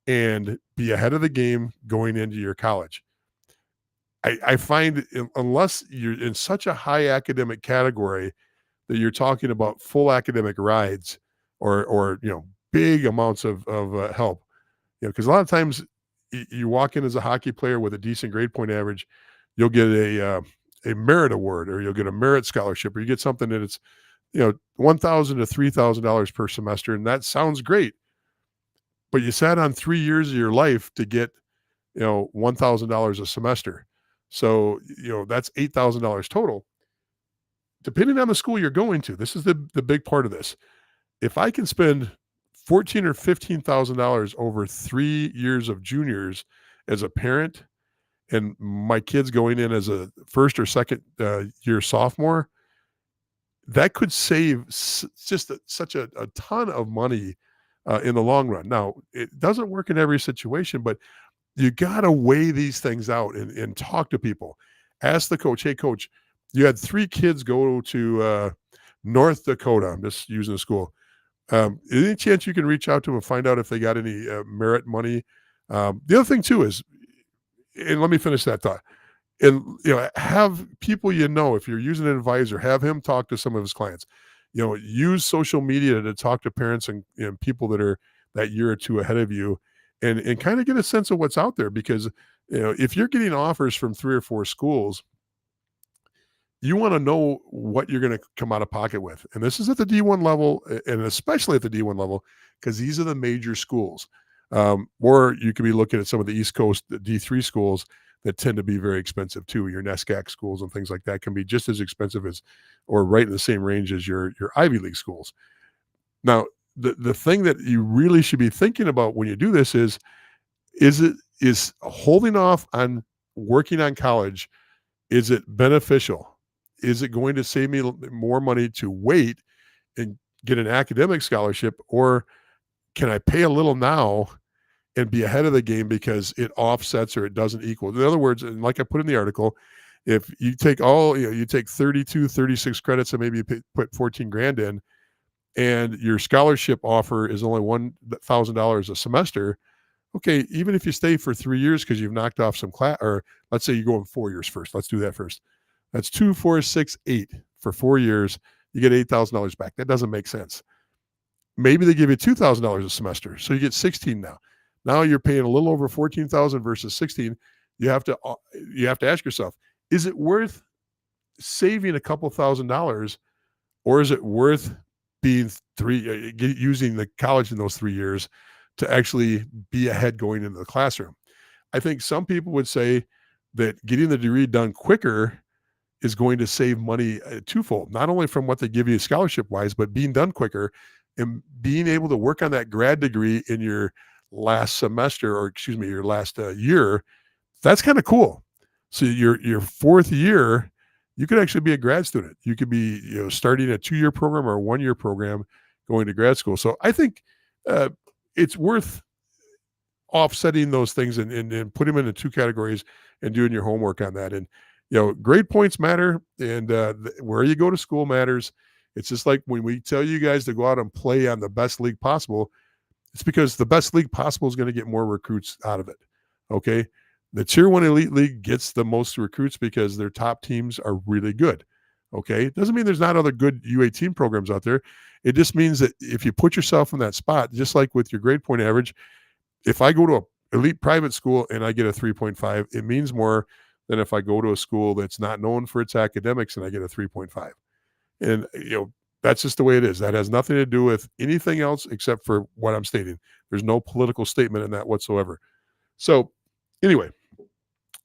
and be ahead of the game going into your college. I find unless you're in such a high academic category that you're talking about full academic rides or big amounts of help, because a lot of times you walk in as a hockey player with a decent grade point average, you'll get a merit award, or you'll get a merit scholarship, or you get something that it's $1,000 to $3,000 per semester, and that sounds great. But you sat on 3 years of your life to get $1,000 a semester. So, that's $8,000 total. Depending on the school you're going to, this is the big part of this. If I can spend $14,000 or $15,000 over 3 years of juniors as a parent, and my kid's going in as a first or second year sophomore, that could save such a ton of money in the long run. Now, it doesn't work in every situation, but you got to weigh these things out and talk to people. Ask the coach, hey, coach, you had 3 kids go to North Dakota. I'm just using the school. Any chance you can reach out to them and find out if they got any merit money? The other thing, too, is, and let me finish that thought, and have people if you're using an advisor, have him talk to some of his clients. Use social media to talk to parents and people that are that year or two ahead of you, and kind of get a sense of what's out there. Because if you're getting offers from 3 or 4 schools, you want to know what you're going to come out of pocket with. And this is at the D1 level, and especially at the D1 level, because these are the major schools. Or you could be looking at some of the East Coast D3 schools that tend to be very expensive too. Your NESCAC schools and things like that can be just as expensive as, or right in the same range as your Ivy League schools. Now, the thing that you really should be thinking about when you do this is holding off on working on college. Is it beneficial? Is it going to save me more money to wait and get an academic scholarship, or can I pay a little now and be ahead of the game because it offsets or it doesn't equal? In other words, and like I put in the article, if you take you take 32, 36 credits and maybe you put 14 grand in, and your scholarship offer is only $1,000 a semester, okay, even if you stay for 3 years because you've knocked off some class, or let's say you go in 4 years first. Let's do that first. That's 2, 4, 6, 8 for 4 years. You get $8,000 back. That doesn't make sense. Maybe they give you $2,000 a semester, so you get 16 now. Now you're paying a little over 14,000 versus 16. You have to ask yourself, is it worth saving a couple $1,000, or is it worth being using the college in those 3 years to actually be ahead going into the classroom? I think some people would say that getting the degree done quicker is going to save money twofold, not only from what they give you scholarship wise, but being done quicker and being able to work on that grad degree in your last semester, or excuse me, your last year. That's kind of cool. So your fourth year, you could actually be a grad student. You could be starting a 2-year program or a 1-year program going to grad school. So I think it's worth offsetting those things and put them into 2 categories and doing your homework on that. And grade points matter, and where you go to school matters. It's just like when we tell you guys to go out and play on the best league possible, it's because the best league possible is going to get more recruits out of it. Okay. The Tier 1 Elite League gets the most recruits because their top teams are really good. Okay. It doesn't mean there's not other good U18 programs out there. It just means that if you put yourself in that spot, just like with your grade point average, if I go to an elite private school and I get a 3.5, it means more than if I go to a school that's not known for its academics and I get a 3.5. And, that's just the way it is. That has nothing to do with anything else except for what I'm stating. There's no political statement in that whatsoever. So, anyway,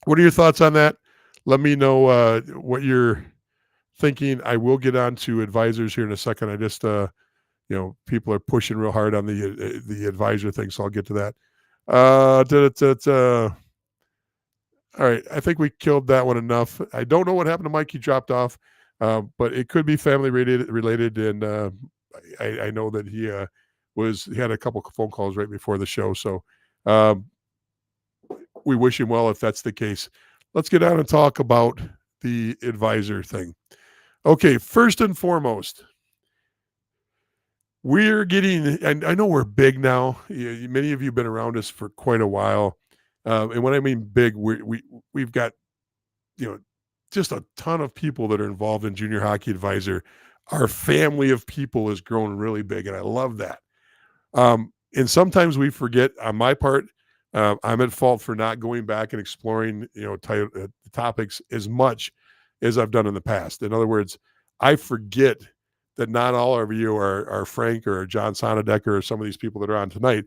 what are your thoughts on that? Let me know what you're thinking. I will get on to advisors here in a second. I just, people are pushing real hard on the advisor thing, so I'll get to that. All right, I think we killed that one enough. I don't know what happened to Mike. He dropped off, but it could be family related, and I know that he had a couple phone calls right before the show, so we wish him well if that's the case. Let's get on and talk about the advisor thing. Okay, first and foremost, we're getting, and I know we're big now. Many of you have been around us for quite a while. And when I mean big, we've got, just a ton of people that are involved in Junior Hockey Advisor. Our family of people has grown really big, and I love that. And sometimes we forget. On my part, I'm at fault for not going back and exploring, topics as much as I've done in the past. In other words, I forget that not all of you are Frank or John Sonadecker or some of these people that are on tonight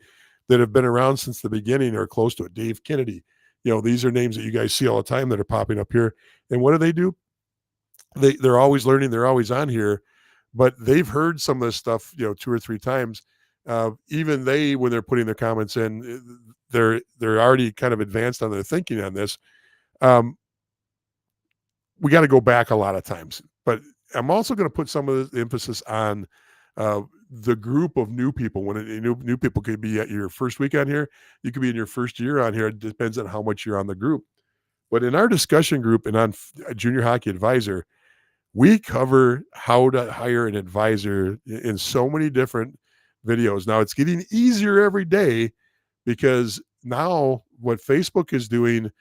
that have been around since the beginning or close to it. Dave Kennedy. These are names that you guys see all the time that are popping up here. And what do? They're always learning. They're always on here, but they've heard some of this stuff, 2 or 3 times. Even when they're putting their comments in, they're already kind of advanced on their thinking on this. We got to go back a lot of times, but I'm also going to put some of the emphasis on the group of new people. When new people could be at your first week on here, you could be in your first year on here. It depends on how much you're on the group. But in our discussion group and on Junior Hockey Advisor, we cover how to hire an advisor in so many different videos. Now it's getting easier every day because now what Facebook is doing,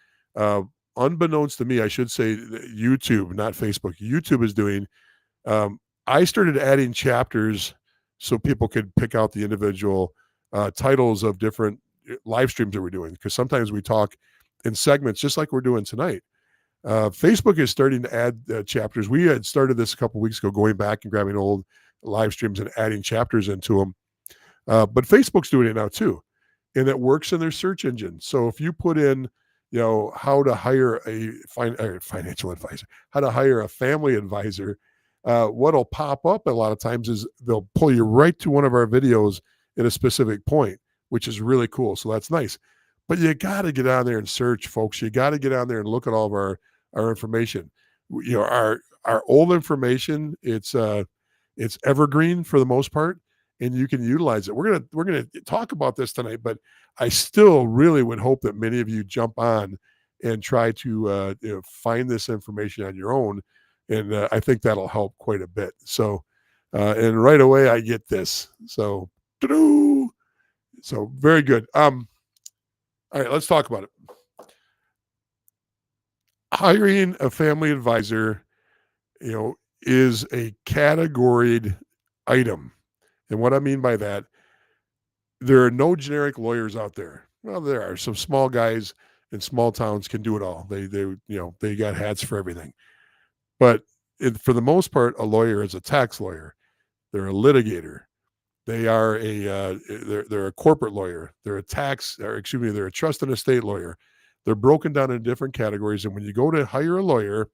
unbeknownst to me, I should say YouTube, not Facebook, YouTube is doing, I started adding chapters so people could pick out the individual titles of different live streams that we're doing, because sometimes we talk in segments just like we're doing tonight. Facebook is starting to add chapters. We had started this a couple weeks ago, going back and grabbing old live streams and adding chapters into them. But Facebook's doing it now too, and it works in their search engine. So if you put in, how to hire a financial advisor, how to hire a family advisor, what'll pop up a lot of times is they'll pull you right to one of our videos at a specific point, which is really cool. So that's nice. But you got to get on there and search, folks. You got to get on there and look at all of our information. Our old information, it's evergreen for the most part, and you can utilize it. We're gonna talk about this tonight, but I still really would hope that many of you jump on and try to find this information on your own, and I think that'll help quite a bit. So, and right away I get this. So very good. All right, let's talk about it. Hiring a family advisor, is a categoried item. And what I mean by that, there are no generic lawyers out there. Well, there are some small guys in small towns can do it all. They got hats for everything. But for the most part, a lawyer is a tax lawyer. They're a litigator. They are they're a corporate lawyer. They're a they're a trust and estate lawyer. They're broken down in different categories. And when you go to hire a lawyer,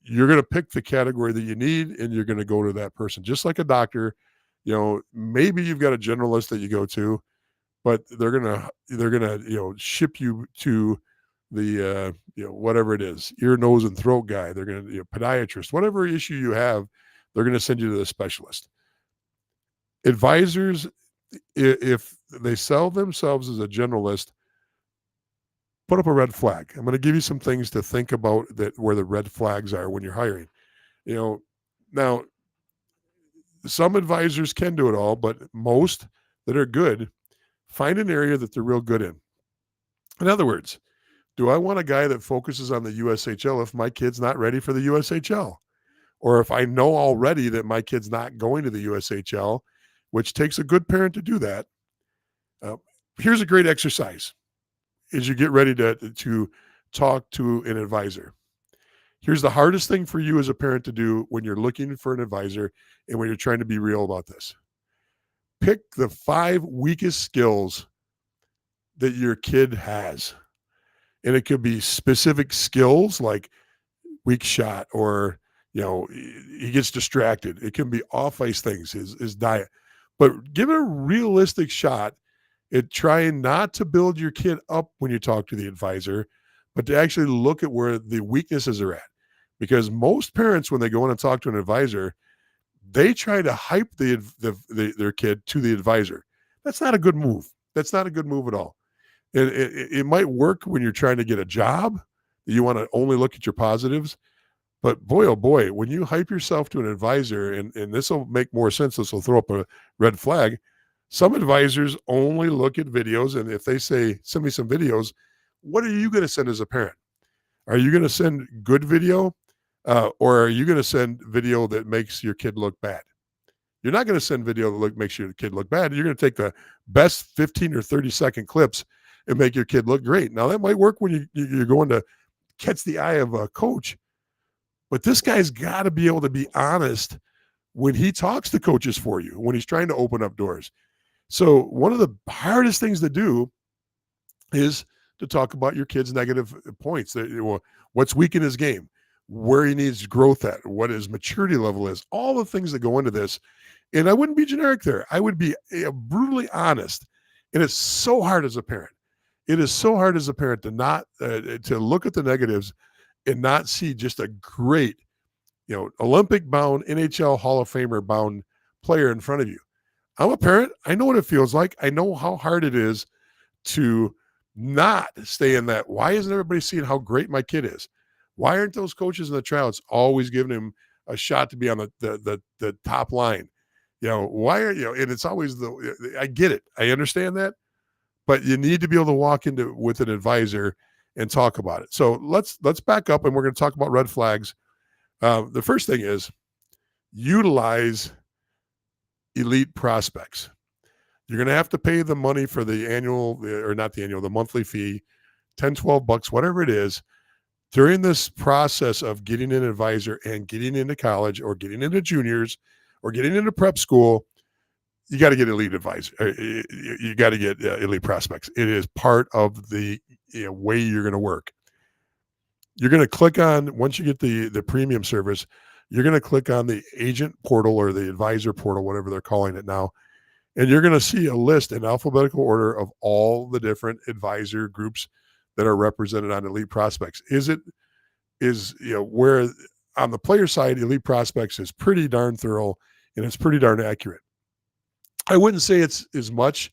you're going to pick the category that you need, and you're going to go to that person. Just like a doctor, maybe you've got a generalist that you go to, but they're gonna ship you to the whatever it is, ear, nose, and throat guy. They're gonna podiatrist, whatever issue you have, they're gonna send you to the specialist. Advisors, if they sell themselves as a generalist, put up a red flag. I'm going to give you some things to think about where the red flags are when you're hiring. Now some advisors can do it all, but most that are good, find an area that they're real good in. In other words, do I want a guy that focuses on the USHL if my kid's not ready for the USHL? Or if I know already that my kid's not going to the USHL, which takes a good parent to do that. Here's a great exercise as you get ready to talk to an advisor. Here's the hardest thing for you as a parent to do when you're looking for an advisor and when you're trying to be real about this. Pick the 5 weakest skills that your kid has. And it could be specific skills like weak shot, or, he gets distracted. It can be off ice things, his diet. But give it a realistic shot at trying not to build your kid up when you talk to the advisor, but to actually look at where the weaknesses are at. Because most parents, when they go in and talk to an advisor, they try to hype their kid to the advisor. That's not a good move. That's not a good move at all. It might work when you're trying to get a job. You want to only look at your positives. But boy, oh boy, when you hype yourself to an advisor, and this will make more sense, this will throw up a red flag. Some advisors only look at videos, and if they say, send me some videos, what are you going to send as a parent? Are you going to send good video, or are you going to send video that makes your kid look bad? You're not going to send video that makes your kid look bad. You're going to take the best 15 or 30-second clips and make your kid look great. Now, that might work when you're going to catch the eye of a coach, but this guy's got to be able to be honest when he talks to coaches for you, when he's trying to open up doors. So one of the hardest things to do is to talk about your kid's negative points. What's weak in his game, where he needs growth at, what his maturity level is, all the things that go into this. And I wouldn't be generic there. I would be brutally honest. And it's so hard as a parent. It is so hard as a parent to not to look at the negatives and not see just a great, Olympic bound, NHL Hall of Famer bound player in front of you. I'm a parent. I know what it feels like. I know how hard it is to not stay in that. Why isn't everybody seeing how great my kid is? Why aren't those coaches in the tryouts always giving him a shot to be on the top line? Why are and it's always I get it. I understand that, but you need to be able to walk into with an advisor and talk about it. So let's back up, and we're going to talk about red flags. The first thing is utilize elite prospects. You're going to have to pay the money for the the monthly fee, $10, $12, whatever it is. During this process of getting an advisor and getting into college or getting into juniors or getting into prep school, you got to get elite advisor. You got to get elite prospects. It is part of the way you're going to work. You're going to click on, once you get the premium service, you're going to click on the agent portal or the advisor portal, whatever they're calling it now. And you're going to see a list in alphabetical order of all the different advisor groups that are represented on Elite Prospects. Where on the player side, Elite Prospects is pretty darn thorough and it's pretty darn accurate. I wouldn't say it's as much.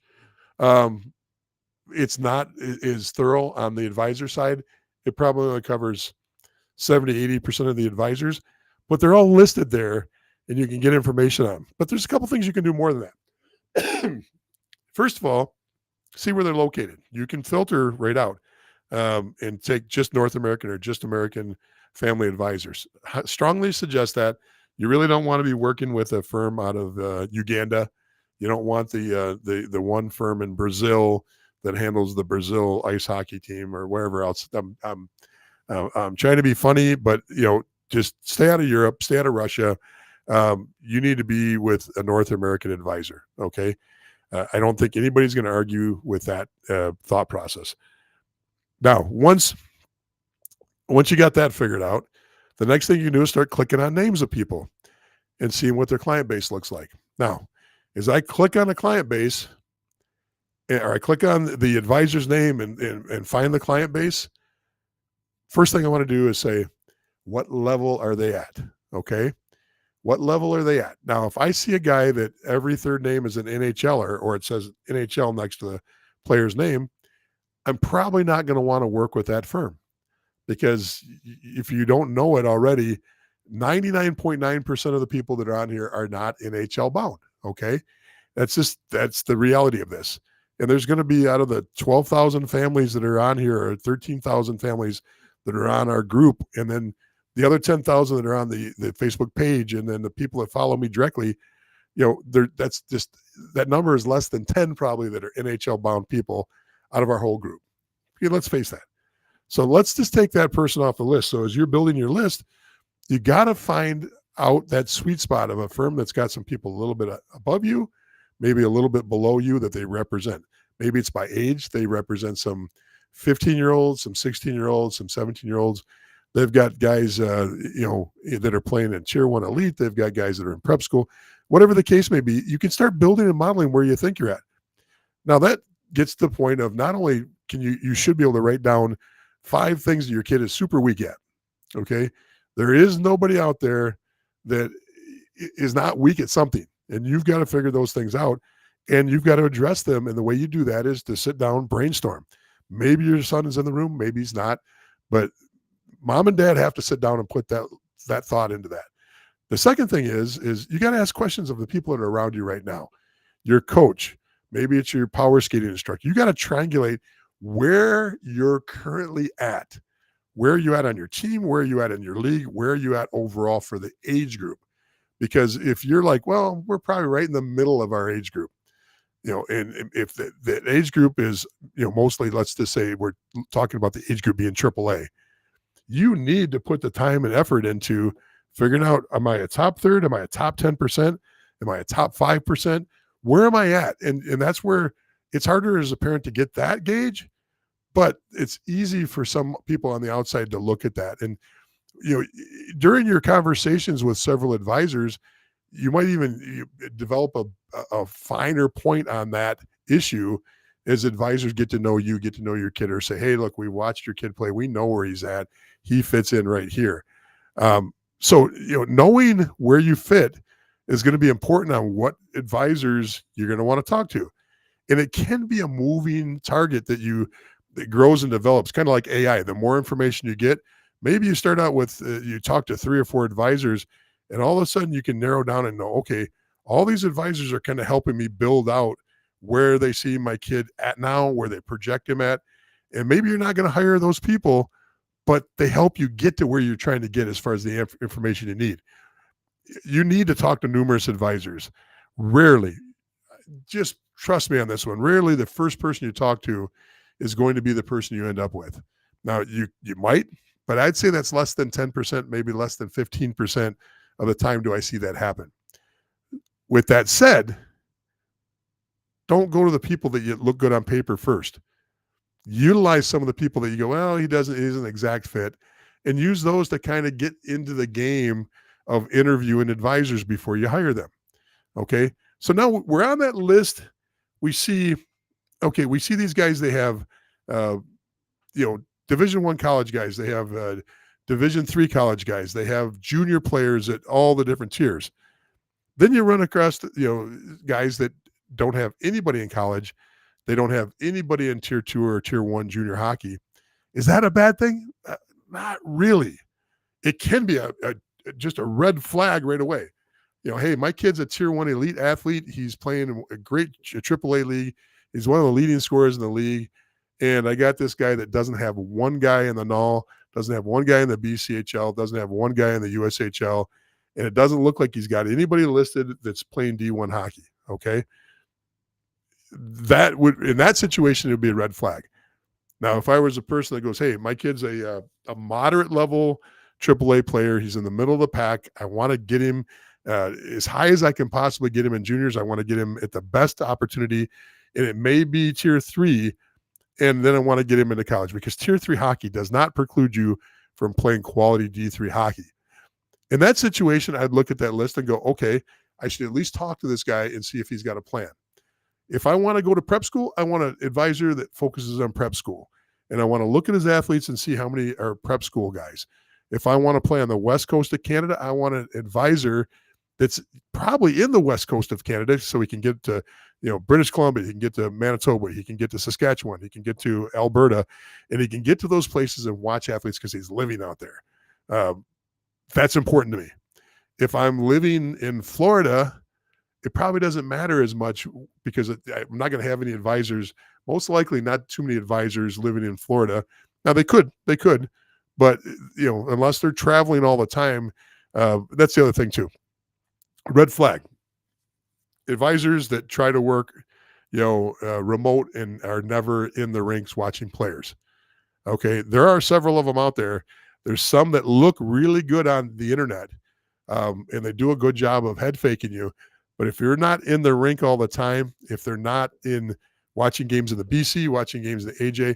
It's not as thorough on the advisor side. It probably only covers 70, 80% of the advisors, but they're all listed there and you can get information on them. But there's a couple things you can do more than that. First of all, see where they're located. You can filter right out and take just North American or just American family advisors. I strongly suggest that. You really don't want to be working with a firm out of Uganda. You don't want the one firm in Brazil that handles the Brazil ice hockey team or wherever else. I'm trying to be funny, but just stay out of Europe, stay out of Russia. You need to be with a North American advisor. Okay. I don't think anybody's going to argue with that thought process. Now, once you got that figured out, the next thing you do is start clicking on names of people and seeing what their client base looks like. Now, as I click on a client base, or I click on the advisor's name and find the client base, first thing I want to do is say, what level are they at? Okay. What level are they at? Now, if I see a guy that every third name is an NHLer or it says NHL next to the player's name, I'm probably not going to want to work with that firm, because if you don't know it already, 99.9% of the people that are on here are not NHL bound. Okay. That's the reality of this. And there's going to be, out of the 12,000 families that are on here, or 13,000 families that are on our group, and then the other 10,000 that are on the Facebook page, and then the people that follow me directly, that's just, that number is less than 10 probably that are NHL bound people out of our whole group. Okay, let's face that. So let's just take that person off the list. So as you're building your list, you got to find out that sweet spot of a firm that's got some people a little bit above you, maybe a little bit below you that they represent. Maybe it's by age. They represent some 15-year-olds, some 16-year-olds, some 17-year-olds. They've got guys, that are playing in Tier 1 Elite. They've got guys that are in prep school. Whatever the case may be, you can start building and modeling where you think you're at. Now, that gets to the point of not only can you should be able to write down 5 things that your kid is super weak at, okay? There is nobody out there that is not weak at something, and you've got to figure those things out, and you've got to address them, and the way you do that is to sit down, brainstorm. Maybe your son is in the room, maybe he's not, but mom and dad have to sit down and put that thought into that. The second thing is you got to ask questions of the people that are around you right now. Your coach, maybe it's your power skating instructor. You got to triangulate where you're currently at. Where are you at on your team? Where are you at in your league? Where are you at overall for the age group? Because if you're like, well, we're probably right in the middle of our age group, and if the age group is, mostly, let's just say we're talking about the age group being AAA, you need to put the time and effort into figuring out, am I a top third? Am I a top 10%? Am I a top 5%? Where am I at? And that's where it's harder as a parent to get that gauge, but it's easy for some people on the outside to look at that. And, during your conversations with several advisors, you might even develop a finer point on that issue as advisors get to know you, get to know your kid, or say, hey, look, we watched your kid play. We know where he's at. He fits in right here. So knowing where you fit is going to be important on what advisors you're going to want to talk to. And it can be a moving target that grows and develops, kind of like AI. The more information you get, maybe you start out with, you talk to 3 or 4 advisors, and all of a sudden you can narrow down and know, okay, all these advisors are kind of helping me build out where they see my kid at now, where they project him at. And maybe you're not going to hire those people, but they help you get to where you're trying to get as far as the information you need. You need to talk to numerous advisors. Rarely, just trust me on this one, rarely the first person you talk to is going to be the person you end up with. Now, you might, but I'd say that's less than 10%, maybe less than 15% of the time do I see that happen. With that said, don't go to the people that you look good on paper first. Utilize some of the people that you go, well, he's an exact fit, and use those to kind of get into the game of interviewing advisors before you hire them. Okay. So now we're on that list. We see these guys, they have, Division I college guys, they have Division III college guys, they have junior players at all the different tiers. Then you run across, guys that don't have anybody in college. They don't have anybody in Tier 2 or Tier 1 junior hockey. Is that a bad thing? Not really. It can be just a red flag right away. Hey, my kid's a Tier 1 elite athlete. He's playing in a great AAA league. He's one of the leading scorers in the league. And I got this guy that doesn't have one guy in the NAL, doesn't have one guy in the BCHL, doesn't have one guy in the USHL, and it doesn't look like he's got anybody listed that's playing D1 hockey, okay? That would, in that situation, it would be a red flag. Now, if I was a person that goes, hey, my kid's a moderate level AAA player, he's in the middle of the pack, I want to get him as high as I can possibly get him in juniors, I want to get him at the best opportunity, and it may be Tier 3, and then I want to get him into college, because Tier 3 hockey does not preclude you from playing quality D3 hockey. In that situation, I'd look at that list and go, okay, I should at least talk to this guy and see if he's got a plan. If I want to go to prep school, I want an advisor that focuses on prep school. And I want to look at his athletes and see how many are prep school guys. If I want to play on the West Coast of Canada, I want an advisor that's probably in the West Coast of Canada, so he can get to, British Columbia, he can get to Manitoba, he can get to Saskatchewan, he can get to Alberta, and he can get to those places and watch athletes because he's living out there. That's important to me. If I'm living in Florida, it probably doesn't matter as much, because I'm not going to have any advisors, most likely not too many advisors living in Florida. Now they could, but unless they're traveling all the time, that's the other thing too. Red flag. Advisors that try to work, remote and are never in the rinks watching players. Okay. There are several of them out there. There's some that look really good on the internet, and they do a good job of head faking you. But if you're not in the rink all the time, if they're not in watching games in the BC, watching games in the AJ,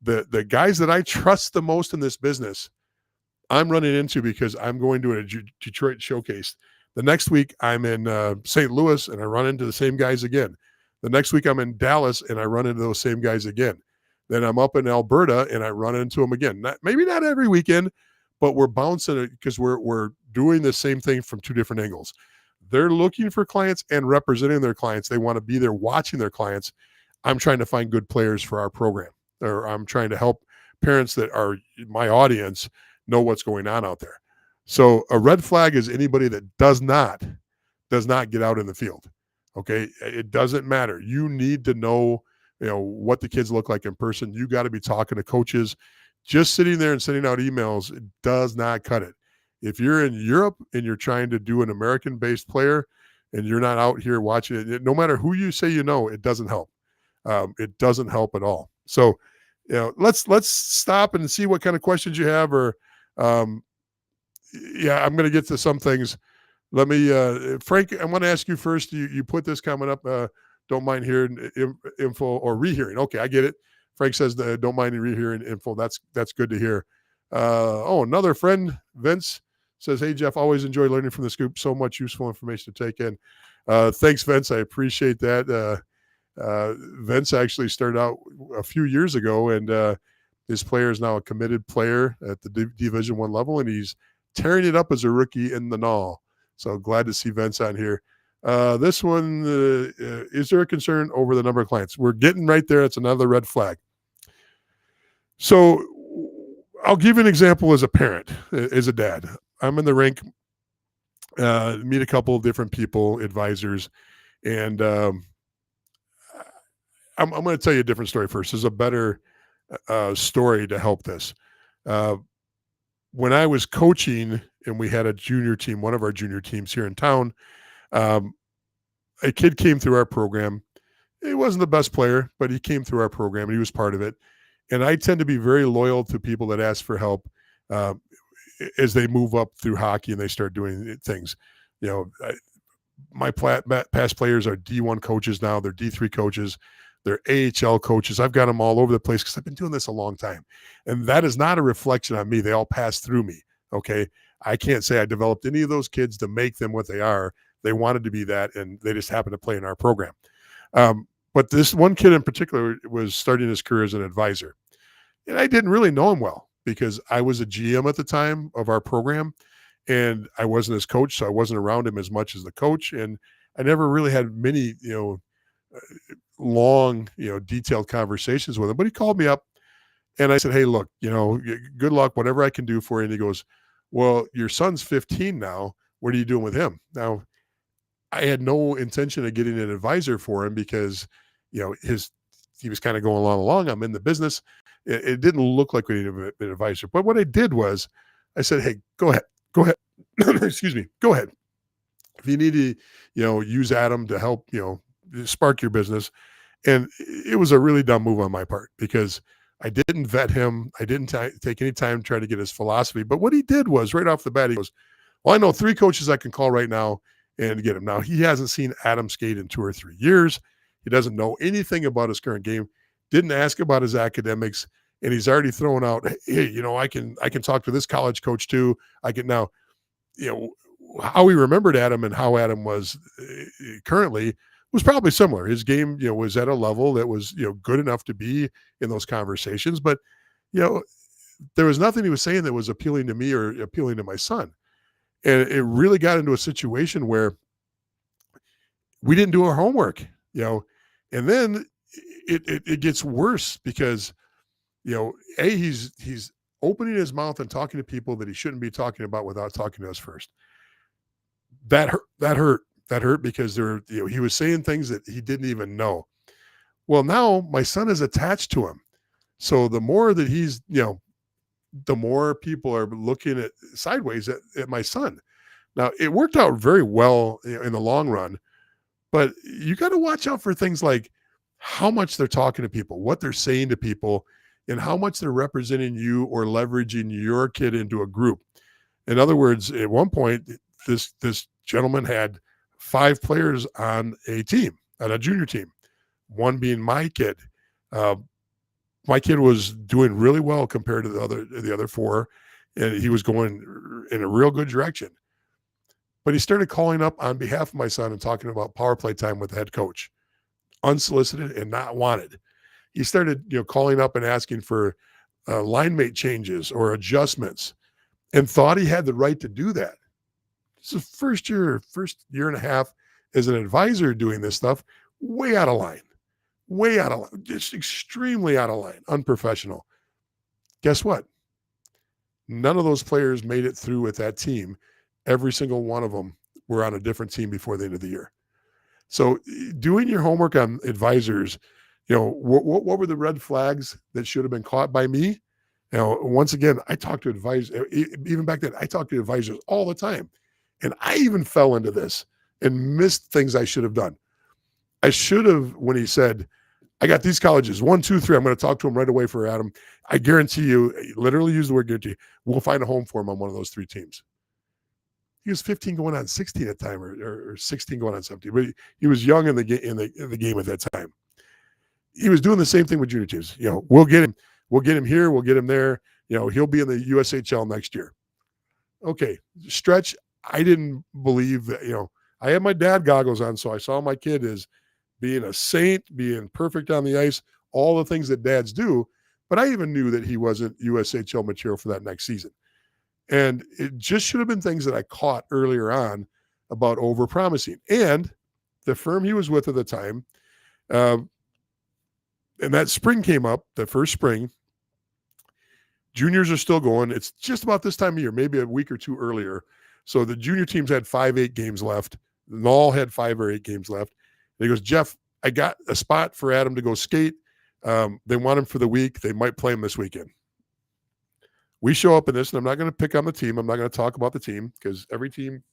the guys that I trust the most in this business, I'm running into because I'm going to a Detroit showcase. The next week I'm in St. Louis and I run into the same guys again. The next week I'm in Dallas and I run into those same guys again. Then I'm up in Alberta and I run into them again. Maybe not every weekend, but we're bouncing it because we're doing the same thing from two different angles. They're looking for clients and representing their clients. They want to be there watching their clients. I'm trying to find good players for our program, or I'm trying to help parents that are my audience know what's going on out there. So a red flag is anybody that does not get out in the field. Okay. It doesn't matter. You need to know, what the kids look like in person. You got to be talking to coaches. Just sitting there and sending out emails, it does not cut it. If you're in Europe and you're trying to do an American-based player and you're not out here watching it, no matter who you say it doesn't help. It doesn't help at all. So, let's stop and see what kind of questions you have. Or, I'm going to get to some things. Let me, Frank, I want to ask you first. You put this comment up. Don't mind hearing info or rehearing. Okay, I get it. Frank says don't mind rehearing info. That's good to hear. Another friend, Vince, says, "Hey Jeff, always enjoy learning from the Scoop. So much useful information to take in." Thanks, Vince. I appreciate that. Vince actually started out a few years ago, and his player is now a committed player at the Division I level, and he's tearing it up as a rookie in the NAL. So glad to see Vince on here. This one, is there a concern over the number of clients? We're getting right there. It's another red flag. So I'll give you an example as a parent, as a dad. I'm in the rink, meet a couple of different people, advisors, and I'm going to tell you a different story first. There's a better story to help this. When I was coaching and we had a junior team, one of our junior teams here in town, a kid came through our program. He wasn't the best player, but he came through our program and he was part of it. And I tend to be very loyal to people that ask for help as they move up through hockey and they start doing things. My past players are D1 coaches now. They're D3 coaches. They're AHL coaches. I've got them all over the place because I've been doing this a long time. And that is not a reflection on me. They all pass through me. Okay. I can't say I developed any of those kids to make them what they are. They wanted to be that, and they just happened to play in our program. But this one kid in particular was starting his career as an advisor. And I didn't really know him well because I was a GM at the time of our program, and I wasn't his coach, so I wasn't around him as much as the coach. And I never really had many, long, detailed conversations with him. But he called me up, and I said, "Hey, look, good luck, whatever I can do for you." And he goes, "Well, your son's 15 now. What are you doing with him?" Now, I had no intention of getting an advisor for him because, he was kind of going along. I'm in the business. It didn't look like we needed an advisor. But what I did was I said, "Hey, go ahead. Excuse me. Go ahead. If you need to, use Adam to help, spark your business." And it was a really dumb move on my part because I didn't vet him. I didn't take any time to try to get his philosophy. But what he did was right off the bat, he goes, "Well, I know 3 coaches I can call right now and get him." Now, he hasn't seen Adam skate in 2 or 3 years. He doesn't know anything about his current game, didn't ask about his academics, and he's already thrown out, "Hey, I can talk to this college coach too. I can now," how we remembered Adam and how Adam was currently was probably similar. His game, was at a level that was, good enough to be in those conversations, but, there was nothing he was saying that was appealing to me or appealing to my son. And it really got into a situation where we didn't do our homework, and then it gets worse because, he's opening his mouth and talking to people that he shouldn't be talking about without talking to us first. That hurt because he was saying things that he didn't even know. Well, now my son is attached to him. So the more that he's, the more people are looking at sideways at my son. Now, it worked out very well in the long run, but you got to watch out for things like how much they're talking to people, what they're saying to people. and how much they're representing you or leveraging your kid into a group. In other words, at one point, this gentleman had 5 players on a team, on a junior team, one being my kid. My kid was doing really well compared to the other 4, and he was going in a real good direction. But he started calling up on behalf of my son and talking about power play time with the head coach, unsolicited and not wanted. He started, calling up and asking for line mate changes or adjustments, and thought he had the right to do that. It's the first year and a half as an advisor doing this stuff, way out of line, just extremely out of line, unprofessional. Guess what? None of those players made it through with that team. Every single one of them were on a different team before the end of the year. So doing your homework on advisors, what were the red flags that should have been caught by me? Once again, I talked to advisors, even back then, I talked to advisors all the time. And I even fell into this and missed things I should have done. I should have, when he said, I got these colleges, 1, 2, 3, I'm going to talk to him right away for Adam. I guarantee you, literally use the word guarantee, we'll find a home for him on one of those 3 teams. He was 15 going on 16 at the time, or 16 going on 17, but he was young in the game at that time. He was doing the same thing with junior teams. We'll get him here, we'll get him there. He'll be in the USHL next year. Okay, stretch. I didn't believe that. I had my dad goggles on, so I saw my kid as being a saint, being perfect on the ice, all the things that dads do. But I even knew that he wasn't USHL material for that next season. And it just should have been things that I caught earlier on about overpromising. And the firm he was with at the time, and that spring came up, the first spring. Juniors are still going. It's just about this time of year, maybe a week or 2 earlier. So the junior teams had 5-8 games left. Null had 5 or 8 games left. And he goes, Jeff, I got a spot for Adam to go skate. They want him for the week. They might play him this weekend. We show up in this, and I'm not going to pick on the team. I'm not going to talk about the team because every team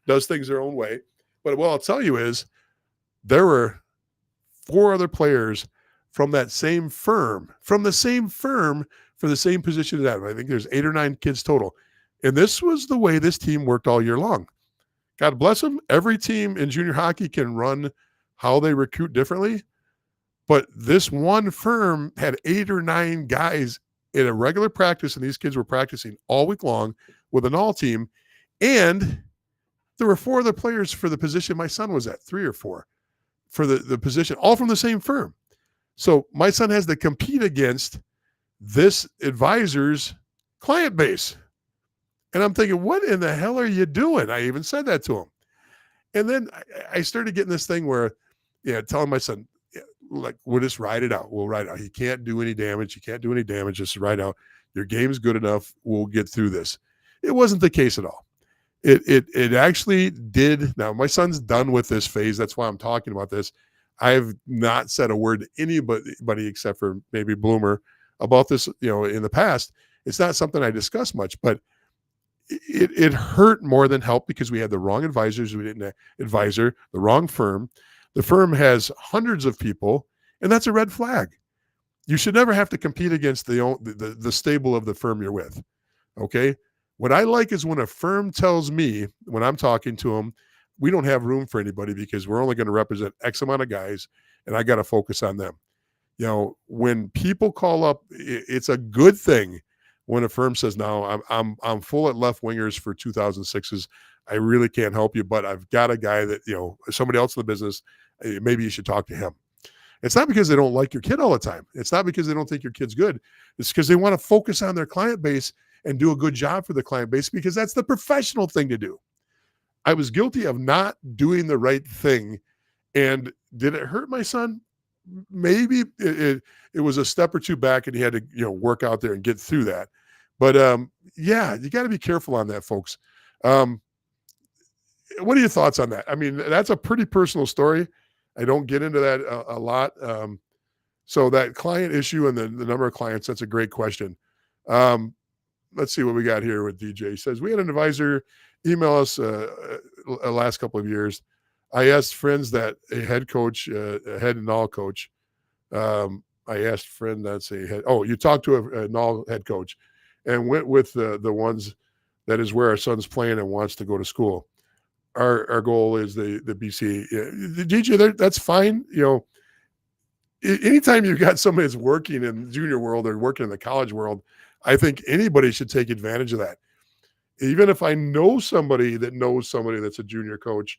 does things their own way. But what I'll tell you is there were 4 other players from that same firm, for the same position as Adam. I think there's 8 or 9 kids total. And this was the way this team worked all year long. God bless them. Every team in junior hockey can run how they recruit differently. But this one firm had 8 or 9 guys in a regular practice, and these kids were practicing all week long with an all team. And there were 4 other players for the position my son was at, 3 or 4 for the position, all from the same firm. So my son has to compete against this advisor's client base. And I'm thinking, what in the hell are you doing? I even said that to him. And then I started getting this thing where, telling my son, like, we'll just ride it out. We'll ride it out. He can't do any damage. He can't do any damage. Just ride out. Your game's good enough. We'll get through this. It wasn't the case at all. It actually did. Now, my son's done with this phase. That's why I'm talking about this. I've not said a word to anybody except for maybe Bloomer about this, in the past. It's not something I discuss much, but it hurt more than helped because we had the wrong advisors. We didn't advisor, the wrong firm. The firm has hundreds of people, and that's a red flag. You should never have to compete against the stable of the firm you're with. Okay. What I like is when a firm tells me, when I'm talking to them, we don't have room for anybody because we're only going to represent X amount of guys, and I got to focus on them. When people call up, it's a good thing when a firm says, no, I'm full at left wingers for 2006s. I really can't help you, but I've got a guy that, somebody else in the business, maybe you should talk to him. It's not because they don't like your kid all the time. It's not because they don't think your kid's good. It's because they want to focus on their client base and do a good job for the client base because that's the professional thing to do. I was guilty of not doing the right thing. And did it hurt my son? Maybe it was a step or 2 back, and he had to, work out there and get through that. But yeah, you got to be careful on that, folks. What are your thoughts on that? I mean, that's a pretty personal story. I don't get into that a lot. So that client issue and the number of clients, that's a great question. Let's see what we got here with DJ. He says, we had an advisor email us last couple of years. I asked friends that a head coach, a head and all coach, I asked a friend that's a head. Oh, you talked to a null head coach, and went with the ones that is where our son's playing and wants to go to school. Our goal is the BC. The DJ, that's fine. Anytime you've got somebody that's working in the junior world or working in the college world, I think anybody should take advantage of that. Even if I know somebody that knows somebody that's a junior coach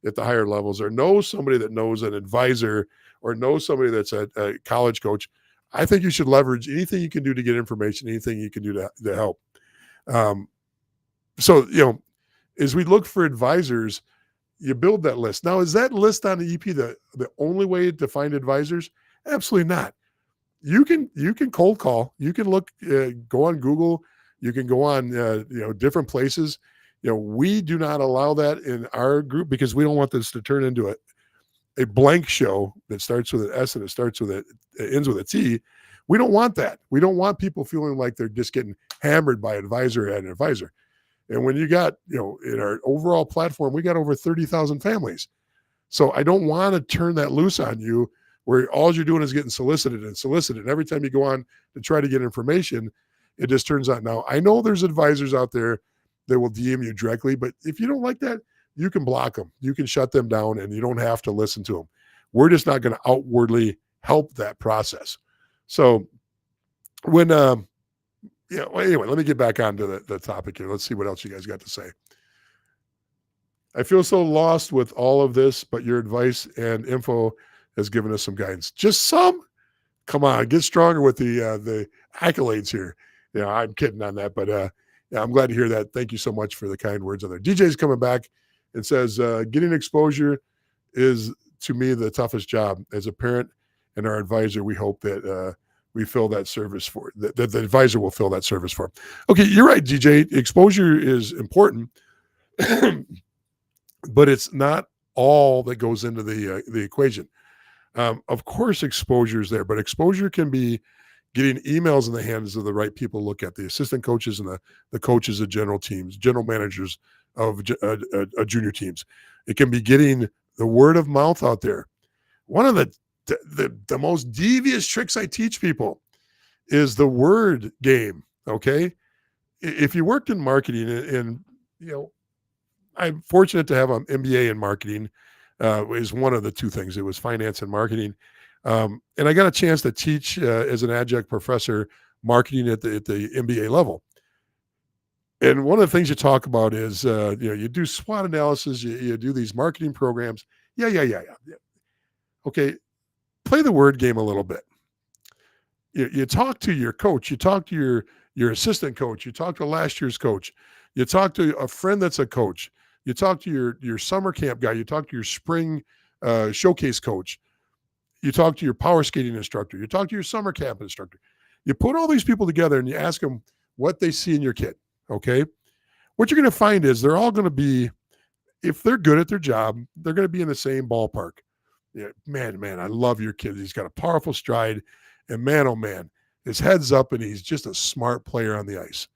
at the higher levels, or knows somebody that knows an advisor, or knows somebody that's a college coach, I think you should leverage anything you can do to get information, anything you can do to help. So, as we look for advisors, you build that list. Now, is that list on the EP the only way to find advisors? Absolutely not. You can cold call. You can look, go on Google. You can go on, different places. We do not allow that in our group because we don't want this to turn into a blank show that starts with an S and it ends with a T. We don't want that. We don't want people feeling like they're just getting hammered by advisor and advisor. And when you got, in our overall platform, we got over 30,000 families. So I don't want to turn that loose on you where all you're doing is getting solicited. And every time you go on to try to get information, it just turns out. Now, I know there's advisors out there that will DM you directly, but if you don't like that, you can block them. You can shut them down and you don't have to listen to them. We're just not going to outwardly help that process. So when, anyway, let me get back onto the topic here. Let's see what else you guys got to say. I feel so lost with all of this, but your advice and info has given us some guidance. Just some? Come on, get stronger with the accolades here. I'm kidding on that, but I'm glad to hear that. Thank you so much for the kind words on there. DJ's coming back and says, getting exposure is, to me, the toughest job. As a parent and our advisor, we hope that we fill that service for, that the advisor will fill that service for. Okay, you're right, DJ. Exposure is important, but it's not all that goes into the equation. Of course, exposure is there, but exposure can be getting emails in the hands of the right people to look at, the assistant coaches and the coaches of general teams, general managers of junior teams. It can be getting the word of mouth out there. One of the most devious tricks I teach people is the word game. Okay. If you worked in marketing and I'm fortunate to have an MBA in marketing, is one of the two things. It was finance and marketing. And I got a chance to teach as an adjunct professor marketing at the MBA level. And one of the things you talk about is, you do SWOT analysis, you do these marketing programs. Yeah. Okay. Play the word game a little bit. You talk to your coach, you talk to your assistant coach, you talk to last year's coach, you talk to a friend that's a coach, you talk to your summer camp guy, you talk to your spring showcase coach, you talk to your power skating instructor, you talk to your summer camp instructor. You put all these people together and you ask them what they see in your kid, okay? What you're going to find is they're all going to be, if they're good at their job, they're going to be in the same ballpark. Yeah, man, I love your kid. He's got a powerful stride, and man, oh man, his head's up and he's just a smart player on the ice.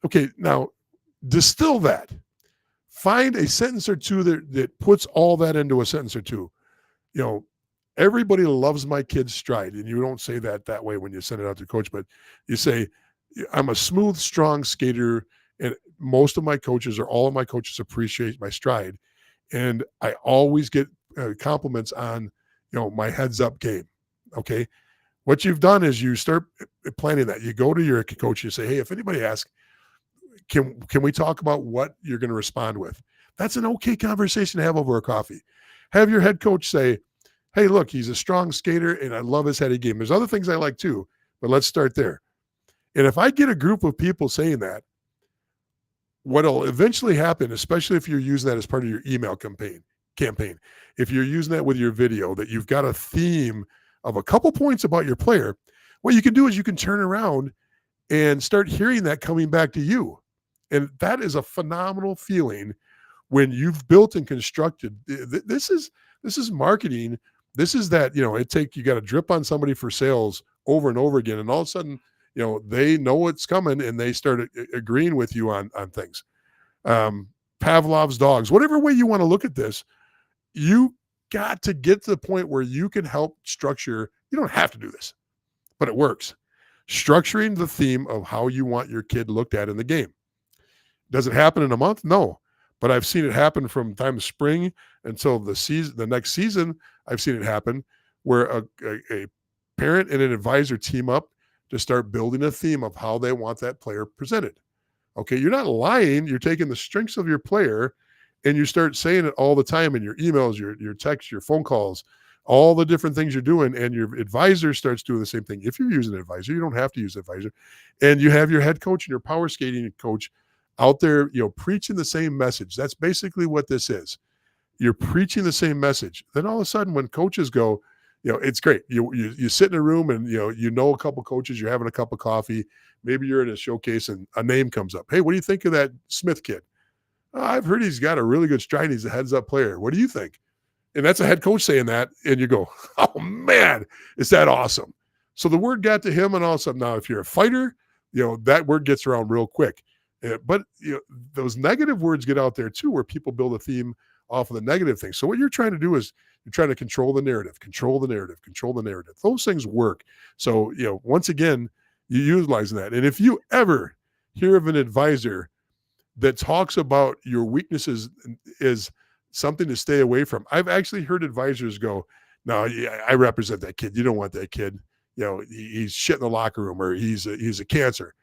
Okay, now distill that. Find a sentence or two that puts all that into a sentence or two. Everybody loves my kid's stride, and you don't say that way when you send it out to coach, but you say, I'm a smooth, strong skater, and most of my coaches or all of my coaches appreciate my stride, and I always get compliments on, my heads up game. Okay. What you've done is you start planning that. You go to your coach, you say, hey, if anybody asks, can we talk about what you're going to respond with? That's an okay conversation to have over a coffee. Have your head coach say, hey, look, he's a strong skater and I love his heady game. There's other things I like too, but let's start there. And if I get a group of people saying that, what'll eventually happen, especially if you're using that as part of your email campaign, if you're using that with your video, that you've got a theme of a couple points about your player, what you can do is you can turn around and start hearing that coming back to you. And that is a phenomenal feeling when you've built and constructed. This is marketing. This is that, you got to drip on somebody for sales over and over again. And all of a sudden, they know what's coming and they start agreeing with you on things. Pavlov's dogs, whatever way you want to look at this, you got to get to the point where you can help structure, You don't have to do this, but it works. Structuring the theme of how you want your kid looked at in the game. Does it happen in a month? No, but I've seen it happen from time of spring until the next season. I've seen it happen where a parent and an advisor team up to start building a theme of how they want that player presented. Okay, you're not lying. You're taking the strengths of your player and you start saying it all the time in your emails, your texts, your phone calls, all the different things you're doing. And your advisor starts doing the same thing. If you're using an advisor, you don't have to use an advisor. And you have your head coach and your power skating coach out there, preaching the same message. That's basically what this is. You're preaching the same message. Then all of a sudden, when coaches go, it's great. You sit in a room and a couple coaches. You're having a cup of coffee. Maybe you're in a showcase and a name comes up. Hey, what do you think of that Smith kid? Oh, I've heard he's got a really good stride. He's a heads-up player. What do you think? And that's a head coach saying that, and you go, "Oh man, is that awesome?" So the word got to him, and all of a sudden, now if you're a fighter, that word gets around real quick. But those negative words get out there too, where people build a theme off of the negative thing. So what you're trying to do is you're trying to control the narrative, control the narrative, control the narrative. Those things work. So, once again, you utilize that. And if you ever hear of an advisor that talks about your weaknesses is something to stay away from, I've actually heard advisors go, "No, I represent that kid. You don't want that kid. He's shit in the locker room, or he's a cancer."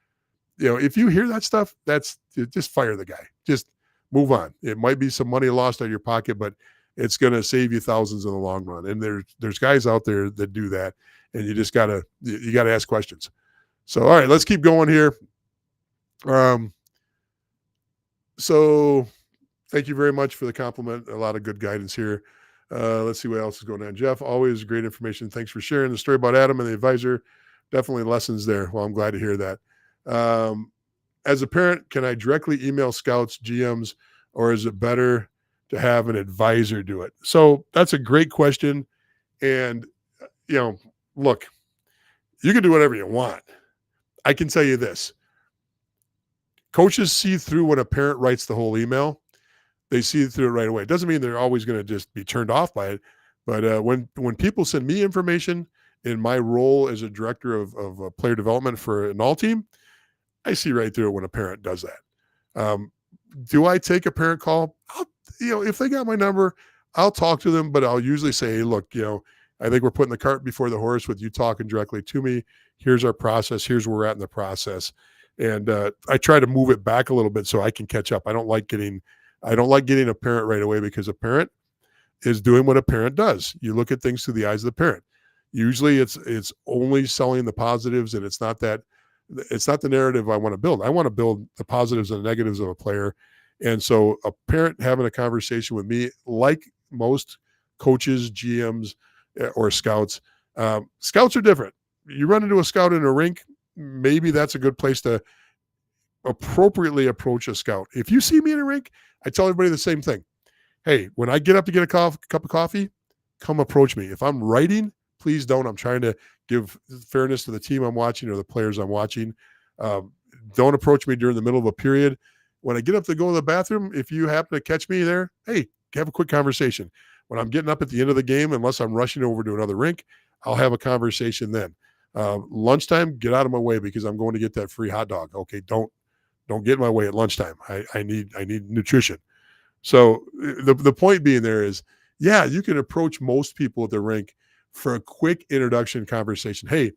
If you hear that stuff, just fire the guy. Just move on. It might be some money lost out of your pocket, but it's going to save you thousands in the long run. And there's guys out there that do that, and you just gotta ask questions. So, all right, let's keep going here. So thank you very much for the compliment. A lot of good guidance here. Let's see what else is going on. Jeff, always great information. Thanks for sharing the story about Adam and the advisor. Definitely lessons there. Well, I'm glad to hear that. As a parent, can I directly email scouts, GMs, or is it better to have an advisor do it? So that's a great question. And, look, you can do whatever you want. I can tell you this. Coaches see through when a parent writes the whole email. They see through it right away. It doesn't mean they're always going to just be turned off by it. But when people send me information in my role as a director of player development for an all team, I see right through it when a parent does that. Do I take a parent call? If they got my number, I'll talk to them, but I'll usually say, "Hey, look, I think we're putting the cart before the horse with you talking directly to me. Here's our process. Here's where we're at in the process." And I try to move it back a little bit so I can catch up. I don't like getting a parent right away, because a parent is doing what a parent does. You look at things through the eyes of the parent. Usually it's only selling the positives, and it's not the narrative I want to build. I want to build the positives and the negatives of a player. And so a parent having a conversation with me, like most coaches, GMs, or scouts, scouts are different. You run into a scout in a rink, maybe that's a good place to appropriately approach a scout. If you see me in a rink, I tell everybody the same thing. Hey, when I get up to get a cup of coffee, come approach me. If I'm writing, please don't. I'm trying to give fairness to the team I'm watching or the players I'm watching. Don't approach me during the middle of a period. When I get up to go to the bathroom, if you happen to catch me there, hey, have a quick conversation. When I'm getting up at the end of the game, unless I'm rushing over to another rink, I'll have a conversation then. Lunchtime, get out of my way, because I'm going to get that free hot dog. Okay, don't get in my way at lunchtime. I need nutrition. So the point being there is, yeah, you can approach most people at the rink for a quick introduction conversation. Hey,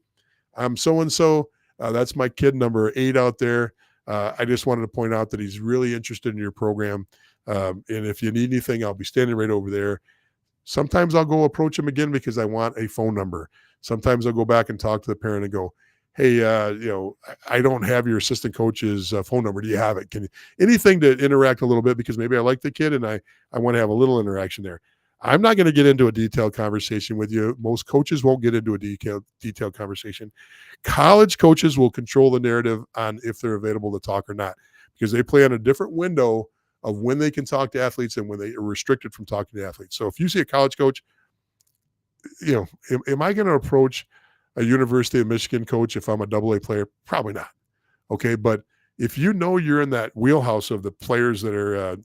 I'm so-and-so. That's my kid number 8 out there. I just wanted to point out that he's really interested in your program. And if you need anything, I'll be standing right over there. Sometimes I'll go approach him again because I want a phone number. Sometimes I'll go back and talk to the parent and go, "Hey, I don't have your assistant coach's phone number. Do you have it? Anything to interact a little bit, because maybe I like the kid and I want to have a little interaction there." I'm not going to get into a detailed conversation with you. Most coaches won't get into a detailed conversation. College coaches will control the narrative on if they're available to talk or not, because they play on a different window of when they can talk to athletes and when they are restricted from talking to athletes. So if you see a college coach, am I going to approach a University of Michigan coach if I'm a AA player? Probably not. Okay. But if you're in that wheelhouse of the players that are,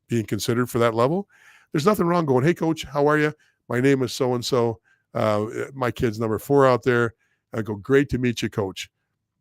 being considered for that level, there's nothing wrong going, "Hey coach, how are you? My name is so-and-so. My kid's number 4 out there. I go, great to meet you, coach.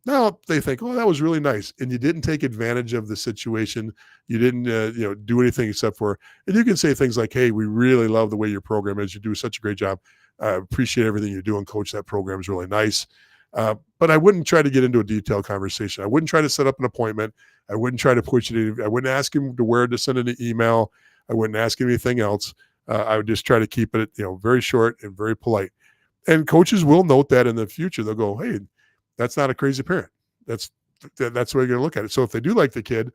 Now they think, oh, that was really nice. And you didn't take advantage of the situation. You didn't, do anything except for, and you can say things like, hey, we really love the way your program is. You do such a great job. Appreciate everything you're doing, coach. That program is really nice. But I wouldn't try to get into a detailed conversation. I wouldn't try to set up an appointment. I wouldn't try to push it. I wouldn't ask him to where to send an email. I wouldn't ask him anything else. I would just try to keep it, very short and very polite. And coaches will note that in the future. They'll go, hey, that's not a crazy parent. That's the way you're going to look at it. So if they do like the kid,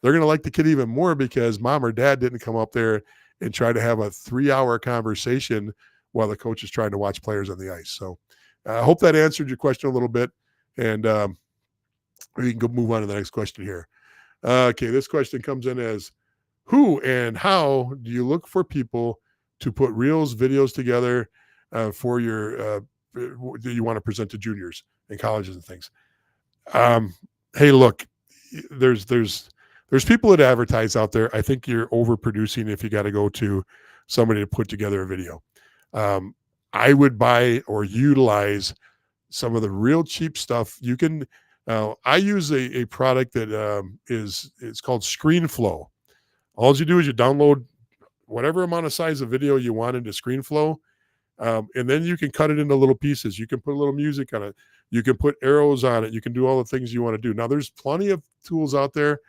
they're going to like the kid even more because mom or dad didn't come up there and try to have a 3-hour conversation while the coach is trying to watch players on the ice. So I hope that answered your question a little bit. And we can go move on to the next question here. Okay, this question comes in as, who and how do you look for people to put reels, videos together for your that you want to present to juniors and colleges and things? Hey, look, there's people that advertise out there. I think you're overproducing if you got to go to somebody to put together a video. I would buy or utilize some of the real cheap stuff. You can. I use a product that it's called ScreenFlow. All you do is you download whatever amount of size of video you want into ScreenFlow, and then you can cut it into little pieces. You can put a little music on it. You can put arrows on it. You can do all the things you want to do. Now, there's plenty of tools out there.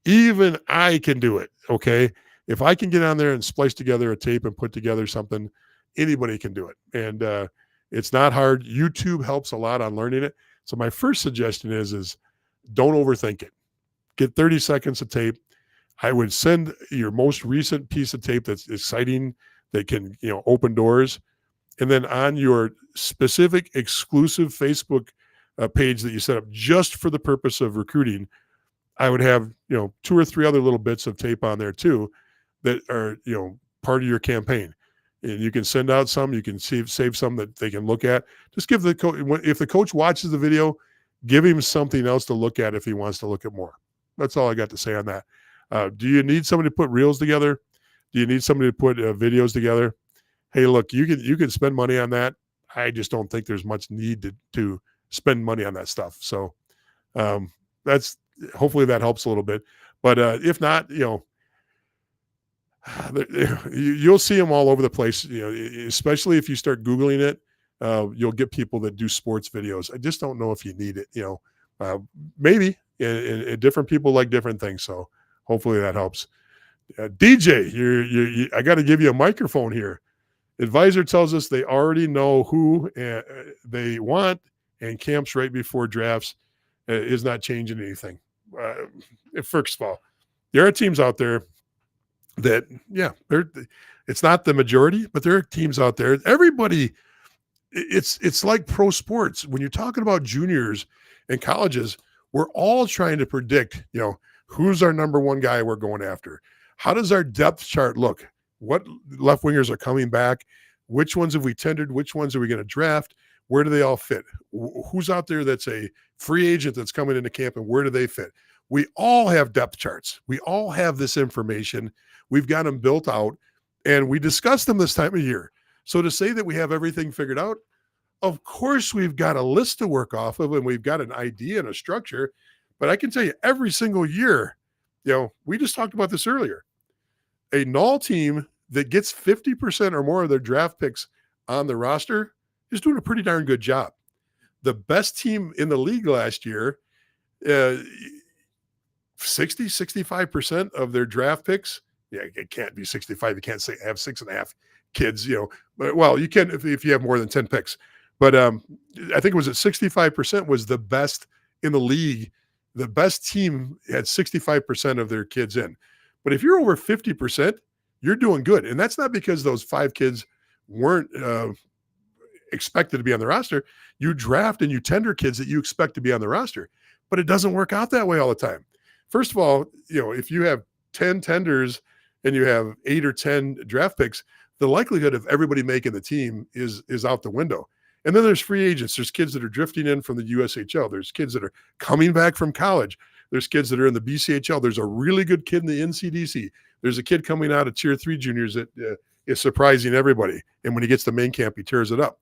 Even I can do it, okay? If I can get on there and splice together a tape and put together something, anybody can do it. And it's not hard. YouTube helps a lot on learning it. So my first suggestion is don't overthink it. Get 30 seconds of tape. I would send your most recent piece of tape that's exciting, that can, open doors. And then on your specific exclusive Facebook page that you set up just for the purpose of recruiting, I would have, 2 or 3 other little bits of tape on there too that are, part of your campaign. And you can send out some, you can save some that they can look at. Just give the coach, if the coach watches the video, give him something else to look at if he wants to look at more. That's all I got to say on that. Do you need somebody to put reels together? Do you need somebody to put videos together? Hey, look, you can spend money on that. I just don't think there's much need to spend money on that stuff. So that's, hopefully that helps a little bit. But if not, you'll see them all over the place. Especially if you start Googling it, you'll get people that do sports videos. I just don't know if you need it. Maybe and different people like different things. So hopefully that helps. DJ, I got to give you a microphone here. Advisor tells us they already know who they want, and camps right before drafts is not changing anything. First of all, there are teams out there that, it's not the majority, but there are teams out there. Everybody, it's like pro sports. When you're talking about juniors and colleges, we're all trying to predict, who's our number one guy we're going after. How does our depth chart look? What left wingers are coming back? Which ones have we tendered? Which ones are we going to draft? Where do they all fit? Who's out there that's a free agent that's coming into camp, and where do they fit? We all have depth charts. We all have this information. We've got them built out, and we discuss them this time of year. So to say that we have everything figured out, of course we've got a list to work off of, and we've got an idea and a structure. But I can tell you, every single year, we just talked about this earlier. A null team that gets 50% or more of their draft picks on the roster is doing a pretty darn good job. The best team in the league last year, 65% of their draft picks. Yeah, it can't be 65. You can't say have 6.5 kids, but well, you can if you have more than 10 picks. But I think it was at 65% was the best in the league. The best team had 65% of their kids in. But if you're over 50%, you're doing good. And that's not because those 5 kids weren't expected to be on the roster. You draft and you tender kids that you expect to be on the roster, but it doesn't work out that way all the time. First of all, if you have 10 tenders and you have 8 or 10 draft picks, the likelihood of everybody making the team is out the window. And then there's free agents. There's kids that are drifting in from the USHL. There's kids that are coming back from college. There's kids that are in the BCHL. There's a really good kid in the NCDC. There's a kid coming out of Tier 3 juniors that is surprising everybody. And when he gets to main camp, he tears it up.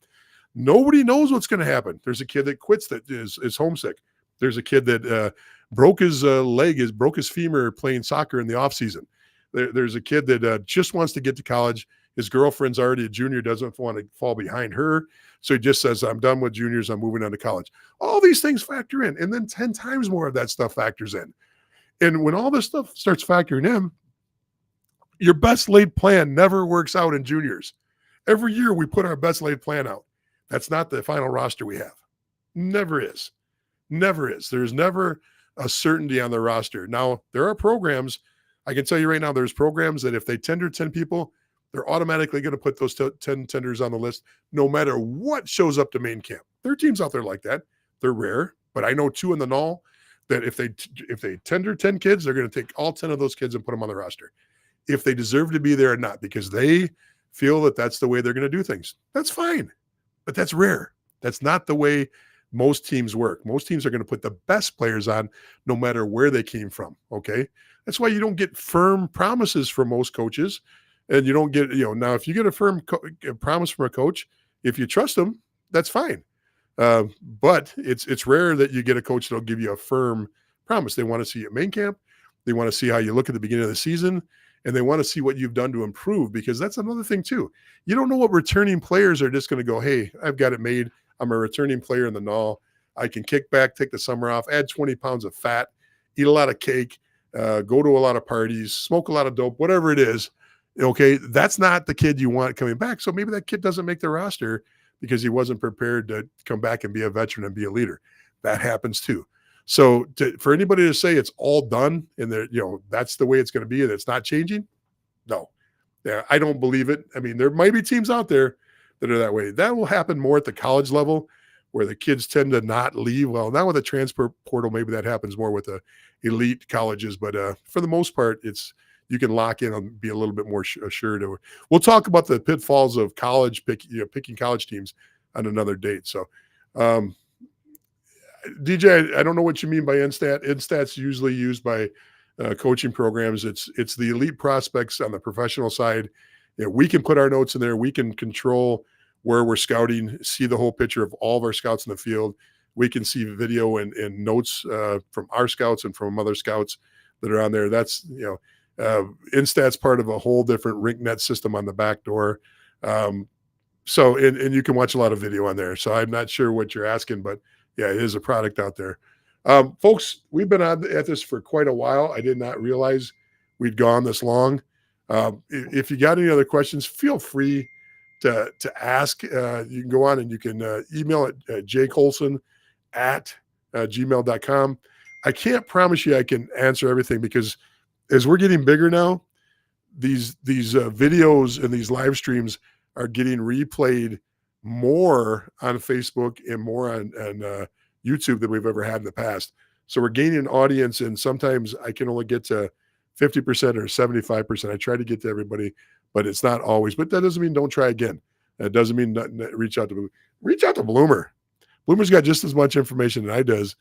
Nobody knows what's going to happen. There's a kid that quits that is homesick. There's a kid that broke his broke his femur playing soccer in the off season. There's a kid that just wants to get to college. His girlfriend's already a junior, doesn't want to fall behind her. So he just says, I'm done with juniors. I'm moving on to college. All these things factor in. And then 10 times more of that stuff factors in. And when all this stuff starts factoring in, your best laid plan never works out in juniors. Every year we put our best laid plan out. That's not the final roster we have. Never is. Never is. There's never a certainty on the roster. Now, there are programs. I can tell you right now, there's programs that if they tender 10 people, they're automatically going to put those 10 tenders on the list no matter what shows up to main camp. There are teams out there like that. They're rare, but I know 2 in the null that if they tender 10 kids, they're going to take all 10 of those kids and put them on the roster. If they deserve to be there or not, because they feel that that's the way they're going to do things. That's fine, but that's rare. That's not the way most teams work. Most teams are going to put the best players on no matter where they came from, okay? That's why you don't get firm promises from most coaches. And you don't get, now if you get a firm promise from a coach, if you trust them, that's fine. But it's rare that you get a coach that'll give you a firm promise. They want to see you at main camp. They want to see how you look at the beginning of the season, and they want to see what you've done to improve, because that's another thing too. You don't know what returning players are just going to go, hey, I've got it made. I'm a returning player in the null. I can kick back, take the summer off, add 20 pounds of fat, eat a lot of cake, go to a lot of parties, smoke a lot of dope, whatever it is. Okay, that's not the kid you want coming back. So maybe that kid doesn't make the roster because he wasn't prepared to come back and be a veteran and be a leader. That happens too. So for anybody to say it's all done and that's the way it's going to be and it's not changing, no. Yeah, I don't believe it. I mean, there might be teams out there that are that way. That will happen more at the college level where the kids tend to not leave. Well, now with the transfer portal, maybe that happens more with the elite colleges. But for the most part, you can lock in and be a little bit more assured. We'll talk about the pitfalls of college picking college teams on another date. So, DJ, I don't know what you mean by NSTAT. NSTAT's usually used by coaching programs. It's the elite prospects on the professional side. We can put our notes in there. We can control where we're scouting, see the whole picture of all of our scouts in the field. We can see video and notes from our scouts and from other scouts that are on there. That's, NSTAT's part of a whole different RinkNet system on the back door. So you can watch a lot of video on there. So I'm not sure what you're asking, but yeah, it is a product out there. Folks, we've been at this for quite a while. I did not realize we'd gone this long. If you got any other questions, feel free to ask. You can go on and you can email at jcolson@gmail.com. I can't promise you I can answer everything because as we're getting bigger now, these videos and these live streams are getting replayed more on Facebook and more on YouTube than we've ever had in the past. So we're gaining an audience, and sometimes I can only get to 50% or 75%. I try to get to everybody, but it's not always. But that doesn't mean don't try again. That doesn't mean reach out to Bloomer. Bloomer's got just as much information that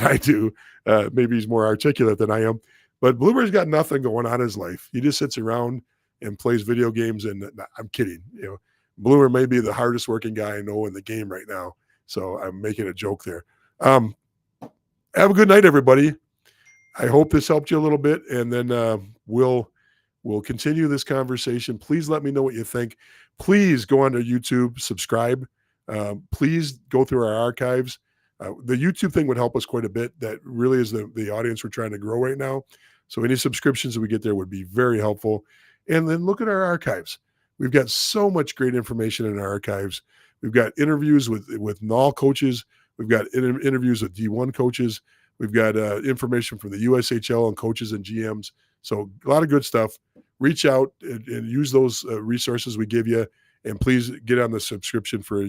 I do. Maybe he's more articulate than I am. But Bloomer's got nothing going on in his life. He just sits around and plays video games. And I'm kidding. Bloomer may be the hardest working guy I know in the game right now. So I'm making a joke there. Have a good night, everybody. I hope this helped you a little bit. And then we'll continue this conversation. Please let me know what you think. Please go onto YouTube, subscribe. Please go through our archives. The YouTube thing would help us quite a bit. That really is the audience we're trying to grow right now. So any subscriptions that we get there would be very helpful. And then look at our archives. We've got so much great information in our archives. We've got interviews with NOL coaches. We've got interviews with D1 coaches. We've got information from the USHL and coaches and GMs. So a lot of good stuff. Reach out and use those resources we give you. And please get on the subscription for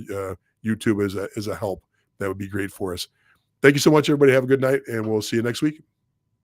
YouTube as a help. That would be great for us. Thank you so much, everybody. Have a good night, and we'll see you next week.